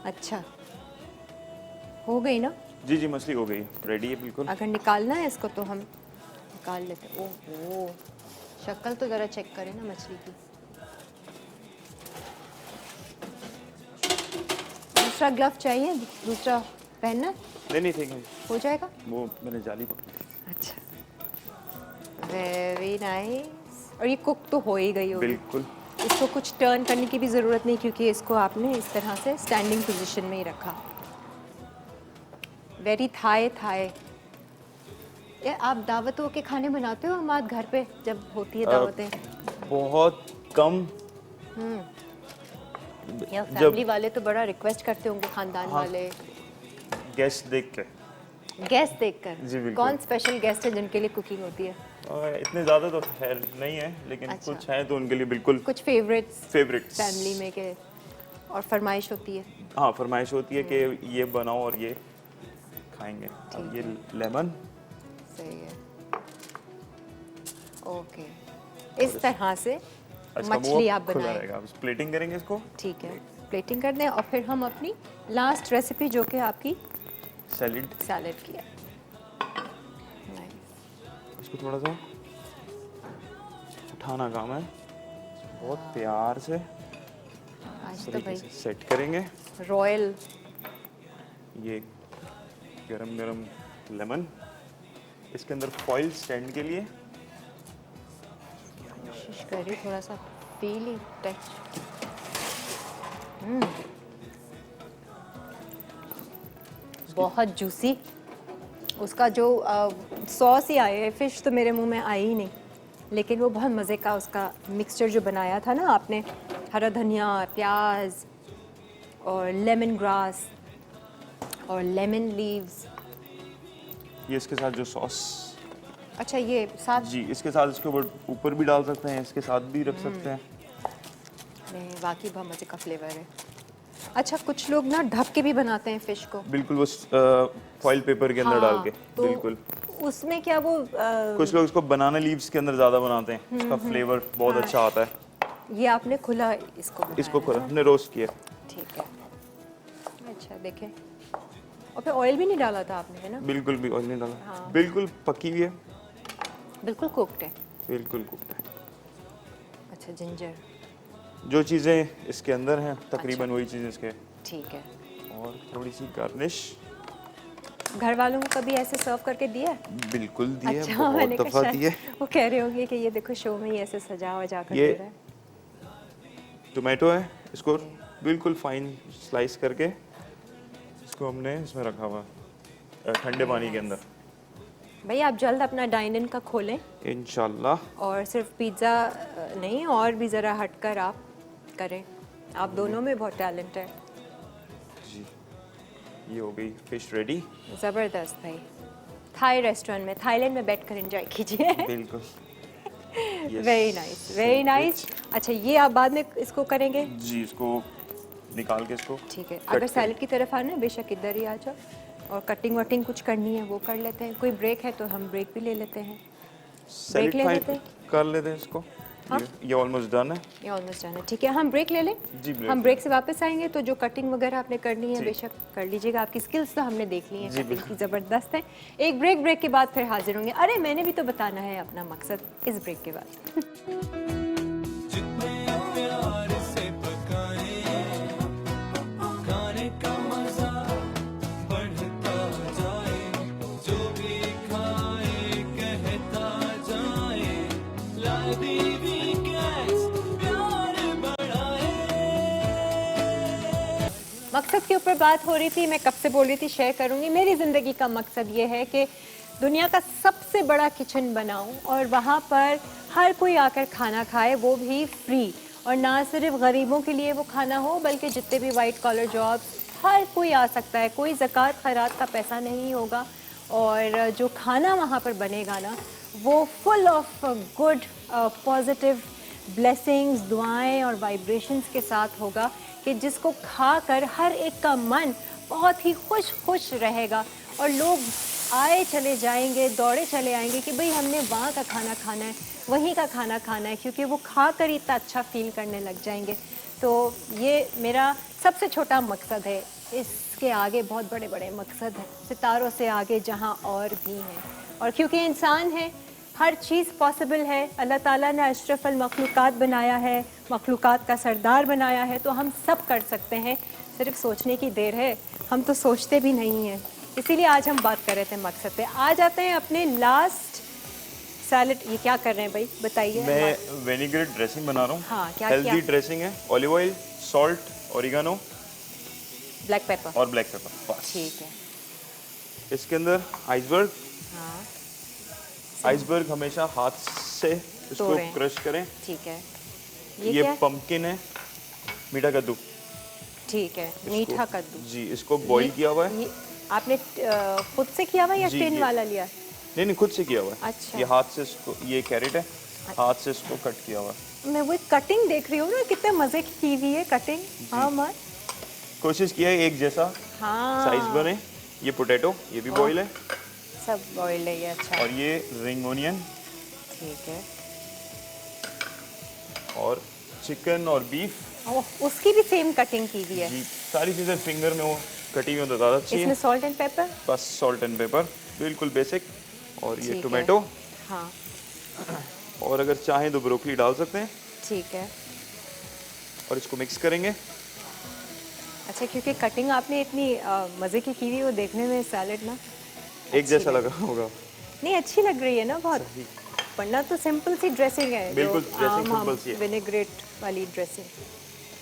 अच्छा हो गई ना? जी जी, मछली हो गई, रेडी है बिल्कुल। अगर निकालना है इसको तो हम निकाल लेते हैं। ओहो, शक्ल तो ज़रा चेक करें ना मछली की। दूसरा ग्लव चाहिए, दूसरा पहनना नहीं ठीक है, हो जाएगा। वो मैंने जाली पकड़ी थी। अच्छा, वेरी नाइस। और ये कुक तो हो ही गई होगी। बिल्कुल। इसको कुछ टर्न करने की भी ज़रूरत नहीं, क्योंकि इसको आपने इस तरह से स्टैंडिंग पोजीशन में ही रखा। Very thigh thigh. ये आप दावतों के खाने बनाते हो हमारे घर पे जब होती है दावतें? बहुत कम। या फैमिली वाले तो बड़ा रिक्वेस्ट करते होंगे, खानदान हाँ। वाले। गेस्ट देख के। गेस्ट देखकर? जी, बिल्कुल। कौन स्पेशल गेस्ट है जिनके लिए कुकिंग होती है? इतने ज़्यादा तो खैर नहीं है, लेकिन अच्छा। कुछ हैं तो उनके लिए बिल्कुल कुछ फेवरेट्स फेवरेट्स। फैमिली में के, और फरमाइश होती है? हाँ, फरमाइश होती है कि ये बनाओ और ये खाएंगे। अब ये लेमन। सही है। ओके, इस तरह से अच्छा, वो मछली आप खुला बनाएं। रहेगा। अब प्लेटिंग करेंगे इसको। ठीक है, प्लेटिंग कर दें और फिर हम अपनी लास्ट रेसिपी जो कि आपकी सैलिड। सैलेड की है। Nice. इसको थोड़ा सा उठाना काम है, बहुत प्यार से आज तो तरीके भाई से सेट करेंगे। रॉयल। ये गरम गरम लेमन, इसके अंदर फॉइल स्टैंड के लिए। कोशिश करिए थोड़ा सा फील ही टच। बहुत जूसी। उसका जो सॉस ही आया है, फिश तो मेरे मुंह में आई ही नहीं, लेकिन वो बहुत मज़े का उसका मिक्सचर जो बनाया था ना आपने, हरा धनिया, प्याज और लेमन ग्रास और लेमन लीव्स। ये इसके साथ जो सॉस, अच्छा ये साथ जी इसके साथ इसके ऊपर भी डाल सकते हैं, इसके साथ भी रख सकते हैं। में वाकई बहुत मज़े का फ्लेवर है। अच्छा, कुछ लोग ना ढक के भी बनाते हैं फिश को। बिल्कुल, वो फॉइल पेपर के अंदर डाल के। तो बिल्कुल। उसमें क्या वो कुछ लोग इसको बनाना लीव्स के अंदर ज़्यादा बनाते हैं, उसका फ्लेवर बहुत अच्छा आता है। ये आपने खुला इसको बनाया इसको है ना? हमने रोस्ट किया। ठीक है। अच्छा देखें, और फिर ऑयल भी नहीं डाला था आपने, है ना? बिल्कुल भी ऑयल नहीं डाला। हाँ। बिल्कुल पकी हुई है, बिल्कुल कुक्ड है। बिल्कुल कुक्ड है। अच्छा, जिंजर। जो चीज़ें इसके अंदर हैं तकरीबन वही चीज़ें इसके, ठीक है। और थोड़ी सी गार्निश। घर वालों को कभी ऐसे सर्व करके दिया है? बिल्कुल दिए, अच्छा, बहुत मैंने कहा दफ़ा शायद दिए। वो कह रहे होंगे कि ये देखो शो में ही ऐसे सजा वजा कर ये दे रहा है। टोमेटो है, इसको बिल्कुल फाइन स्लाइस करके इसको हमने इसमें रखा हुआ ठंडे पानी के अंदर। भाई आप जल्द अपना डाइन इन का खोलें, इंशाल्लाह। और सिर्फ पिज़्ज़ा नहीं, और भी ज़रा हटकर आप करें। आप दोनों में बहुत टैलेंट है। जी, ये हो गई फिश रेडी। ज़बरदस्त भाई। थाई रेस्टोरेंट में, थाईलैंड में बैठकर एंजॉय कीजिए। बिल्कुल। Very nice, very nice. अच्छा, ये आप बाद में इसको करेंगे? जी, इसको निकाल के इसको ठीक है। cut अगर करें। सैलेड की तरफ आना है बेशक इधर ही आ जाओ, और कटिंग वटिंग कुछ करनी है वो कर लेते हैं। कोई ब्रेक है तो हम ब्रेक भी ले लेते हैं। सैलेड ले फाइन लेते हैं? कर लेते हैं इसको। हाँ? ये ऑलमोस्ट डन है। ये ऑलमोस्ट डन है। ठीक है, हम ब्रेक ले लें। जी, break हम ले ब्रेक से वापस आएंगे तो जो कटिंग वगैरह आपने करनी है जी। बेशक कर लीजिएगा। आपकी स्किल्स तो हमने देख ली हैं, जी, कटिंग की ज़बरदस्त है। एक ब्रेक के बाद फिर हाजिर होंगे। अरे मैंने भी तो बताना है अपना मकसद इस ब्रेक के बाद। जितने प्यार से पकाए खाने का मजा बढ़ता जाए, जो भी खाए कहता जाए, ला देवी गैस प्यार बढ़ाए। मकसद के ऊपर बात हो रही थी, मैं कब से बोल रही थी शेयर करूंगी। मेरी ज़िंदगी का मकसद ये है कि दुनिया का सबसे बड़ा किचन बनाऊं और वहाँ पर हर कोई आकर खाना खाए, वो भी फ्री। और ना सिर्फ गरीबों के लिए वो खाना हो, बल्कि जितने भी वाइट कॉलर जॉब्स, हर कोई आ सकता है। कोई ज़कात खैरात का पैसा नहीं होगा, और जो खाना वहाँ पर बनेगा ना, वो full of good positive blessings, दुआएं और वाइब्रेशंस के साथ होगा, कि जिसको खाकर हर एक का मन बहुत ही खुश रहेगा। और लोग आए चले जाएंगे, दौड़े चले आएंगे कि भाई हमने वहाँ का खाना खाना है, वहीं का खाना खाना है, क्योंकि वो खाकर इतना अच्छा फील करने लग जाएंगे। तो ये मेरा सबसे छोटा मकसद है। इसके आगे बहुत बड़े बड़े मकसद हैं, सितारों से आगे जहाँ और भी हैं। और क्योंकि इंसान है, हर चीज़ पॉसिबल है। अल्लाह ताला ने अशरफुल मखलूक़ात बनाया है, मखलूक़ात का सरदार बनाया है, तो हम सब कर सकते हैं। सिर्फ सोचने की देर है, हम तो सोचते भी नहीं हैं। इसीलिए आज हम बात कर रहे थे मकसद पे। आज आते हैं अपने लास्ट सैलेड। ये क्या कर रहे हैं भाई, बताइए। मैं विनेगर ड्रेसिंग बना रहा हूँ। हाँ, क्या हेल्दी क्या? ड्रेसिंग है, olive oil, salt, oregano black pepper. और ब्लैक पेपर, बस। ठीक है। इसके अंदर आइसबर्ग। हाँ, आइसबर्ग हमेशा हाथ से इसको तोड़ें। क्रश करें। ठीक है। ये क्या है? पंपकिन है, मीठा कद्दू। ठीक है, मीठा कद्दू। जी, इसको बॉईल किया हुआ है। ये आपने खुद से किया हुआ या जी, टिन ये- वाला लिया? नहीं नहीं, खुद से किया हुआ है। अच्छा। ये हाथ से इसको, ये कैरेट है, हाथ से इसको कट किया हुआ है। मैं वो कटिंग देख रही हूँ ना, कितने मजे की हुई है कटिंग। हाँ माँ। कोशिश किया है एक जैसा हाँ, साइज बने। ये पोटैटो, ये भी बॉईल है। सब बॉइल्ड है ये। अच्छा, और ये रिंग ओनियन ठीक है। और चिकन और बीफ। ओह, उसकी भी सेम कटिंग की हुई है। जी, सारी चीज़ें फिंगर में वो कटी हुई हो तो ज़्यादा अच्छी इसमें है। Salt and paper. बस सॉल्ट एंड पेपर, बिल्कुल बेसिक। और ठीक ये है। टोमेटो, हाँ, और अगर चाहें तो ब्रोकली डाल सकते हैं। ठीक है। और इसको मिक्स करेंगे। अच्छा, क्योंकि कटिंग आपने इतनी मजे की हुई, वो देखने में सैलेड ना एक जैसा लगा होगा। नहीं, अच्छी लग रही है ना बहुत। वरना तो सिंपल सी ड्रेसिंग है, बिल्कुल, जो dressing आम हम simple सी है। विनेग्रेट वाली ड्रेसिंग।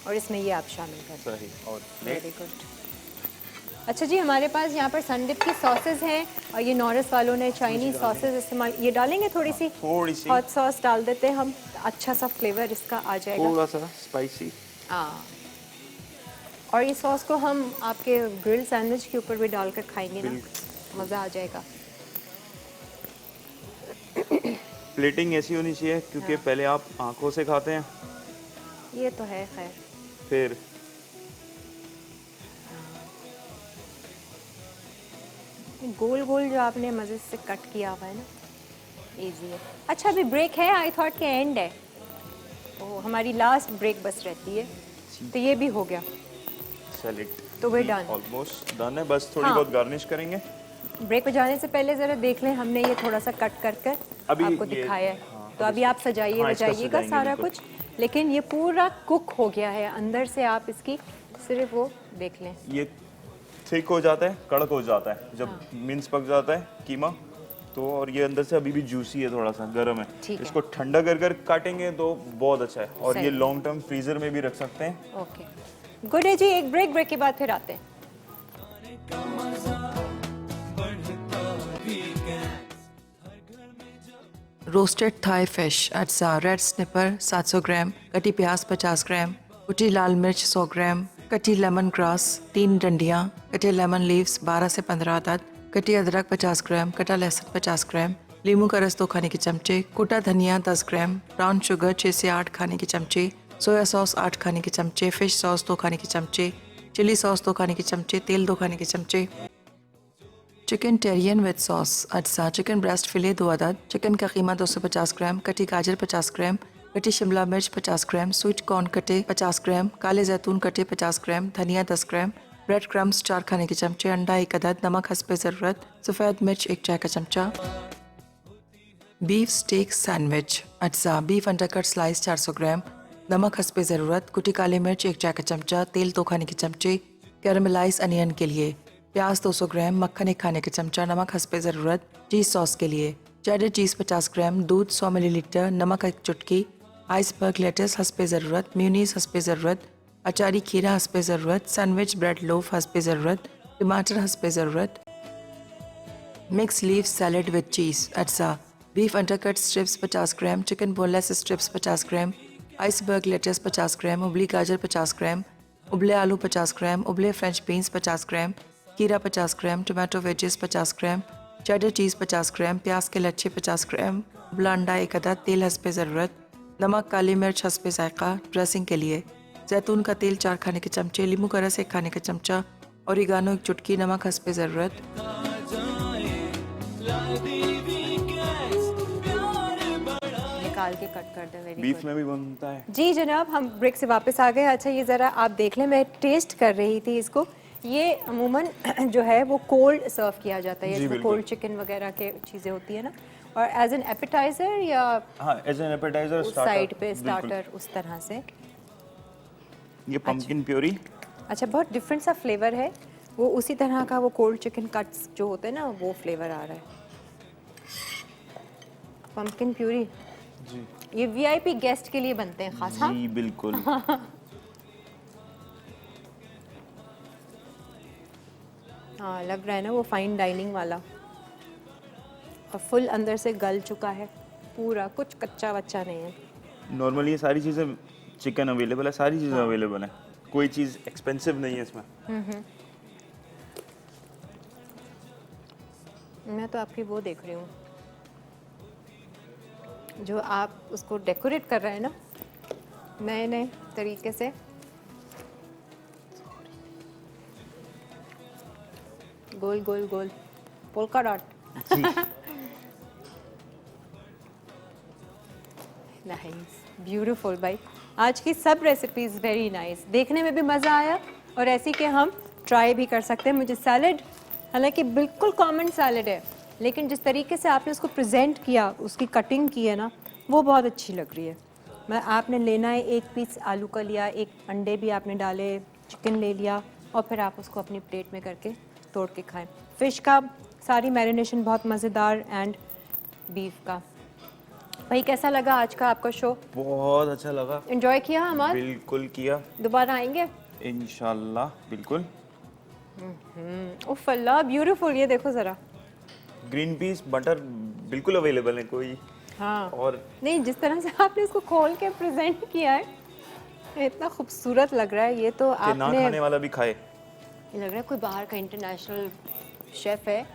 और इसमें ये आप शामिल कर। सही। और वेरी गुड। अच्छा जी, हमारे पास यहाँ पर सनडिप की सॉसेज हैं, और ये नॉरिस वालों ने चाइनीज सॉसेज इस्तेमाल। ये डालेंगे थोड़ी सी थोड़ी सी हॉट सॉस डाल देते हैं हम, अच्छा सा फ्लेवर इसका आ जाएगा। थोड़ा सा स्पाइसी। हाँ, और इस सॉस को हम आपके ग्रिल सैंडविच के ऊपर भी डालकर खाएंगे ना, मज़ा आ जाएगा। प्लेटिंग ऐसी होनी चाहिए क्योंकि पहले आप आंखों से खाते हैं, ये तो है खैर। फिर गोल गोल जो आपने मज़े से कट किया हुआ है ना, इजी है। अच्छा, अभी ब्रेक है, आई थॉट के एंड है। ओह, हमारी लास्ट ब्रेक बस रहती है। तो ये भी हो गया, सैलेड तो we're done। ऑलमोस्ट डन है। बस थोड़ी हाँ। बहुत गार्निश करेंगे। ब्रेक पे जाने से पहले ज़रा देख लें, हमने ये थोड़ा सा कट कर कर अभी आपको ये- दिखाया है। हाँ, तो अभी आप सजाइए हाँ, इसका बजाइएगा सजाएंगे सारा बिल्कुल। कुछ, लेकिन ये पूरा कुक हो गया है अंदर से। आप इसकी सिर्फ वो देख लें। ये थिक हो जाता है, कड़क हो जाता है जब मिन्स पक जाता है कीमा तो। और ये अंदर से अभी भी जूसी है, थोड़ा सा गर्म है। ठीक है। इसको ठंडा कर कर काटेंगे तो बहुत अच्छा है। और सही। ये लॉन्ग टर्म फ्रीजर में भी रख सकते हैं। ओके, गुड है जी। एक ब्रेक के बाद फिर आते हैं। रोस्टेड थाई फिश अज्जा, रेड स्निपर 700 ग्राम, कटी प्याज 50 ग्राम, कुटी लाल मिर्च 100 ग्राम, कटी लेमन ग्रास 3 डंडियाँ, कटे लेमन लीव्स 12 से 15 अदद, कटी अदरक 50 ग्राम, कटा लहसुन 50 ग्राम, लीमू का रस 2 खाने के चमचे, कुटा धनिया 10 ग्राम, ब्राउन शुगर 6 से 8 खाने के चमचे, सोया सॉस 8 खाने के चमचे, फिश सॉस 2 खाने के चमचे, चिली सॉस 2 खाने के चमचे, तेल 2 खाने के चमचे, चिकन टेरियन विद सॉस अज्जा, चिकन ब्रेस्ट फिले 2 अदद, चिकन का कीमा 250 ग्राम, कटी गाजर 50 ग्राम, कटी शिमला मिर्च 50 ग्राम, स्वीट कॉर्न कटे 50 ग्राम, काले जैतून कटे 50 ग्राम, धनिया 10 ग्राम, ब्रेड क्रम्स 4 खाने के चमचे, अंडा 1 अदद, नमक हस्बे ज़रूरत, सफ़ेद मिर्च 1 चाय का चमचा। बीफ स्टेक सैंडविच अज्जा, बीफ अंडरकट स्लाइस 400 ग्राम, नमक हस्बे ज़रूरत, कुटी काली मिर्च 1 चाय का चमचा, तेल 2 खाने के चमचे, कैरामलाइज अनियन के लिए, प्याज 200 ग्राम, मक्खन 1 खाने के चमचा, नमक हस्बे ज़रूरत, चीज़ सॉस के लिए, चेडर चीज़ 50 ग्राम, दूध 100 मिलीलीटर, नमक 1 चुटकी, आइसबर्ग लेटस हस्बे ज़रूरत, म्यूनीस हस्बे ज़रूरत, अचारी खीरा हस्बे ज़रूरत, सैंडविच ब्रेड लोफ हस्बे ज़रूरत, टमाटर हस्बे ज़रूरत, मिक्स लीफ सैलड विद चीज़ अज्जा, बीफ अंडरकट स्ट्रिप्स 50 ग्राम, चिकन बोनलेस स्ट्रिप्स 50 ग्राम, आइसबर्ग लेटस 50 ग्राम, उबली गाजर 50 ग्राम, उबले आलू 50 ग्राम, उबले फ्रेंच बीन्स 50 ग्राम, खीरा 50 ग्राम, टमाटो वेजेस 50 ग्राम, चेडर चीज़ 50 ग्राम, प्याज के लच्छे 50 ग्राम, उबला अंडा 1 अदद, तेल हस्बे ज़रूरत, नमक काली मिर्च हस्बे जायका, ड्रेसिंग के लिए, जैतून का तेल 4 खाने के चमचे, लीमू का रस 1 खाने का चमचा, ओरिगानो 1 चुटकी, नमक हस्बे ज़रूरत। निकाल के कट कर दें। वेरी बीफ में भी बनता है। जी जनाब, हम ब्रेक से वापस आ गए। अच्छा, ये ज़रा आप देख लें, मैं टेस्ट कर रही थी इसको। ये अमूमन जो है वो कोल्ड सर्व किया जाता है, जी, इसमें बिल्कुल। कोल्ड चिकन वगैरह के चीज़ें होती है ना, और एज एन एपेटाइजर या हाँ, एज एन एपेटाइजर उस साइड पे स्टार्टर उस तरह से। ये पंपकिन प्योरी अच्छा, बहुत डिफरेंट सा फ्लेवर है, वो उसी तरह का वो कोल्ड चिकन कट्स जो होते हैं ना, वो फ्लेवर आ रहा है। पम्पकिन प्यूरी जी ये वीआईपी गेस्ट के लिए बनते हैं खास। हाँ जी बिल्कुल। हाँ, लग रहा है ना वो फाइन डाइनिंग वाला, और फुल अंदर से गल चुका है पूरा, कुछ कच्चा वच्चा नहीं है। नॉर्मली ये सारी चीज़ें चिकन अवेलेबल है, सारी चीज़ें अवेलेबल है, कोई चीज़ एक्सपेंसिव नहीं है इसमें। मैं तो आपकी वो देख रही हूँ जो आप उसको डेकोरेट कर रहे हैं ना नए नए तरीके से। गोल गोल गोल पोल्का डॉट। नाइस, ब्यूटीफुल भाई। आज की सब रेसिपीज वेरी नाइस, देखने में भी मज़ा आया और ऐसी कि हम ट्राई भी कर सकते हैं। मुझे सैलड, हालांकि बिल्कुल कॉमन सैलड है, लेकिन जिस तरीके से आपने उसको प्रेजेंट किया, उसकी कटिंग की है ना, वो बहुत अच्छी लग रही है। मैं आपने लेना है, एक पीस आलू का लिया, एक अंडे भी आपने डाले, चिकन ले लिया, और फिर आप उसको अपनी प्लेट में करके तोड़ के खाएं। फ़िश का सारी मैरिनेशन बहुत मज़ेदार, एंड बीफ का। भाई कैसा लगा आज का आपका शो? बहुत अच्छा लगा, एंजॉय किया हमारा? बिल्कुल किया, दोबारा आएंगे इंशाल्लाह बिल्कुल। उफ अल्लाह, ब्यूटीफुल। ये देखो ज़रा, ग्रीन पीस बटर बिल्कुल अवेलेबल है, कोई हाँ, और नहीं जिस तरह से आपने इसको खोल के प्रेजेंट किया है, ये इतना खूबसूरत लग रहा है। ये तो कि ना आपने, खाने वाला भी खाए। ये लग रहा है कोई बाहर का इंटरनेशनल शेफ है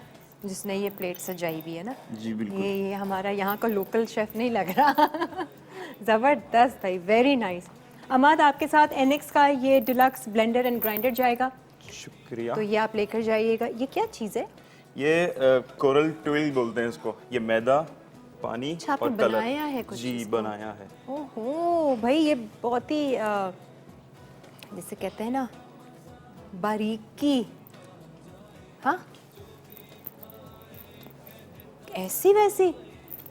जिसने ये प्लेट सजाई भी है ना। जी बिल्कुल। ये हमारा यहाँ का लोकल शेफ नहीं लग रहा। ज़बरदस्त भाई, वेरी नाइस। अमाद, आपके साथ एनएक्स का ये डिलक्स ब्लेंडर एंड ग्राइंडर जाएगा, शुक्रिया। तो ये आप लेकर जाइएगा। ये क्या चीज़ है? ये कोरल ट्विल बोलते हैं इसको, ये मैदा, पानी अच्छा, आपने और कलर। बनाया है कुछ जी इसको? बनाया है। ओहो भाई, ये बहुत ही जिसे कहते हैं ना बारीकी, हाँ ऐसी वैसी।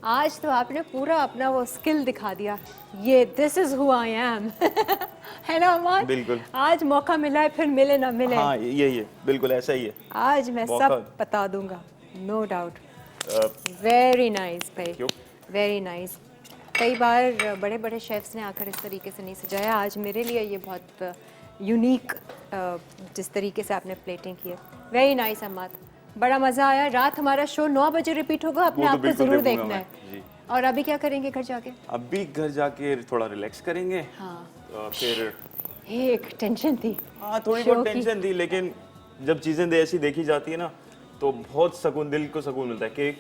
आज तो आपने पूरा अपना वो स्किल दिखा दिया। ये this is who I am. है ना अमान? बिल्कुल। आज मौका मिला है, फिर मिले ना मिले, हाँ ये बिल्कुल ऐसा ही है। आज मैं मौका- सब बता दूंगा, नो डाउट। वेरी नाइस भाई, क्यों? Very nice. कई बार बड़े बड़े शेफ्स ने आकर इस तरीके से नहीं सजाया, आज मेरे लिए ये बहुत यूनिक जिस तरीके से आपने प्लेटिंग की है। वेरी नाइस अम्माद, बड़ा मज़ा आया। रात हमारा शो 9 बजे रिपीट होगा, अपने वो तो आप को बिल्कुल ज़रूर देखूंगा देखना मैं, है। जी। और अभी क्या करेंगे घर जाके? अभी घर जाके थोड़ा रिलैक्स करेंगे। हाँ, फिर एक टेंशन थी। हाँ थोड़ी शो बहुत की। टेंशन थी, लेकिन जब चीज़ें ऐसी देखी जाती है ना, तो बहुत सुकून, दिल को सुकून मिलता है कि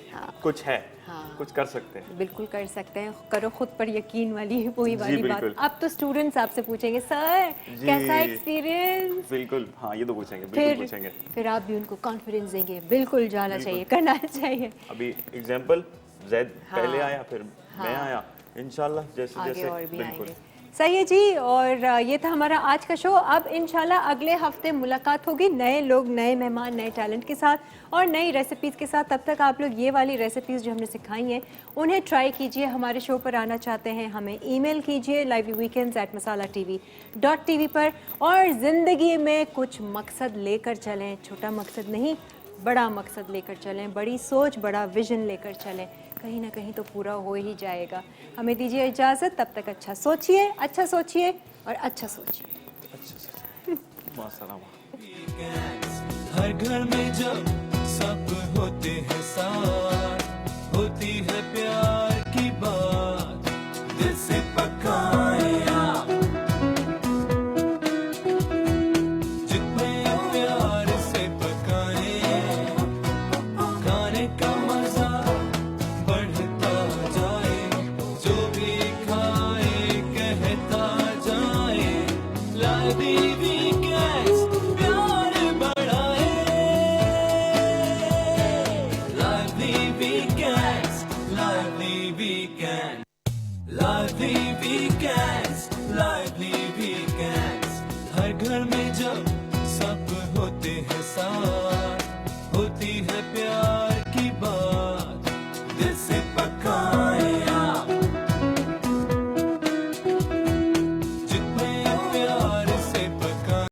कुछ है, हाँ। कुछ कर सकते हैं। बिल्कुल कर सकते हैं, करो खुद पर यकीन वाली वही वाली बात। बिल्कुल। अब तो स्टूडेंट्स आपसे पूछेंगे, सर जी। कैसा एक्सपीरियंस? बिल्कुल, हाँ ये तो पूछेंगे, बिल्कुल फिर पूछेंगे। फिर आप भी उनको कॉन्फिडेंस देंगे, बिल्कुल जाना चाहिए, करना चाहिए। अभी एग्जाम्पल जैद हाँ। पहले आया, फिर मैं आया, इंशाल्लाह जैसे आगे जैसे और भी बिल्कुल। आएंगे। सही है जी, और ये था हमारा आज का शो। अब इंशाल्लाह अगले हफ्ते मुलाकात होगी नए लोग, नए मेहमान, नए टैलेंट के साथ और नई रेसिपीज़ के साथ। तब तक आप लोग ये वाली रेसिपीज़ जो हमने सिखाई हैं उन्हें ट्राई कीजिए। हमारे शो पर आना चाहते हैं, हमें ईमेल कीजिए liveweekends@masala.tv पर। और ज़िंदगी में कुछ मकसद लेकर चलें, छोटा मकसद नहीं, बड़ा मकसद लेकर चलें, बड़ी सोच, बड़ा विजन लेकर चलें, कहीं ना कहीं तो पूरा हो ही जाएगा। हमें दीजिए इजाज़त, तब तक अच्छा सोचिए और अच्छा सोचिए। अच्छा से माशाल्लाह। हर घर में जब सब होते हैं साथ, होती है प्यार की बात, दिल से पकाए आप, जितने प्यार से पकाए, खाने का मजा बढ़ता जाए, जो भी खाए कहता जाए, लादी वीकेंड्स प्यार बढ़ाए, लादी वीकेंड्स, लादी वीकेंड, लादी वीकेंड।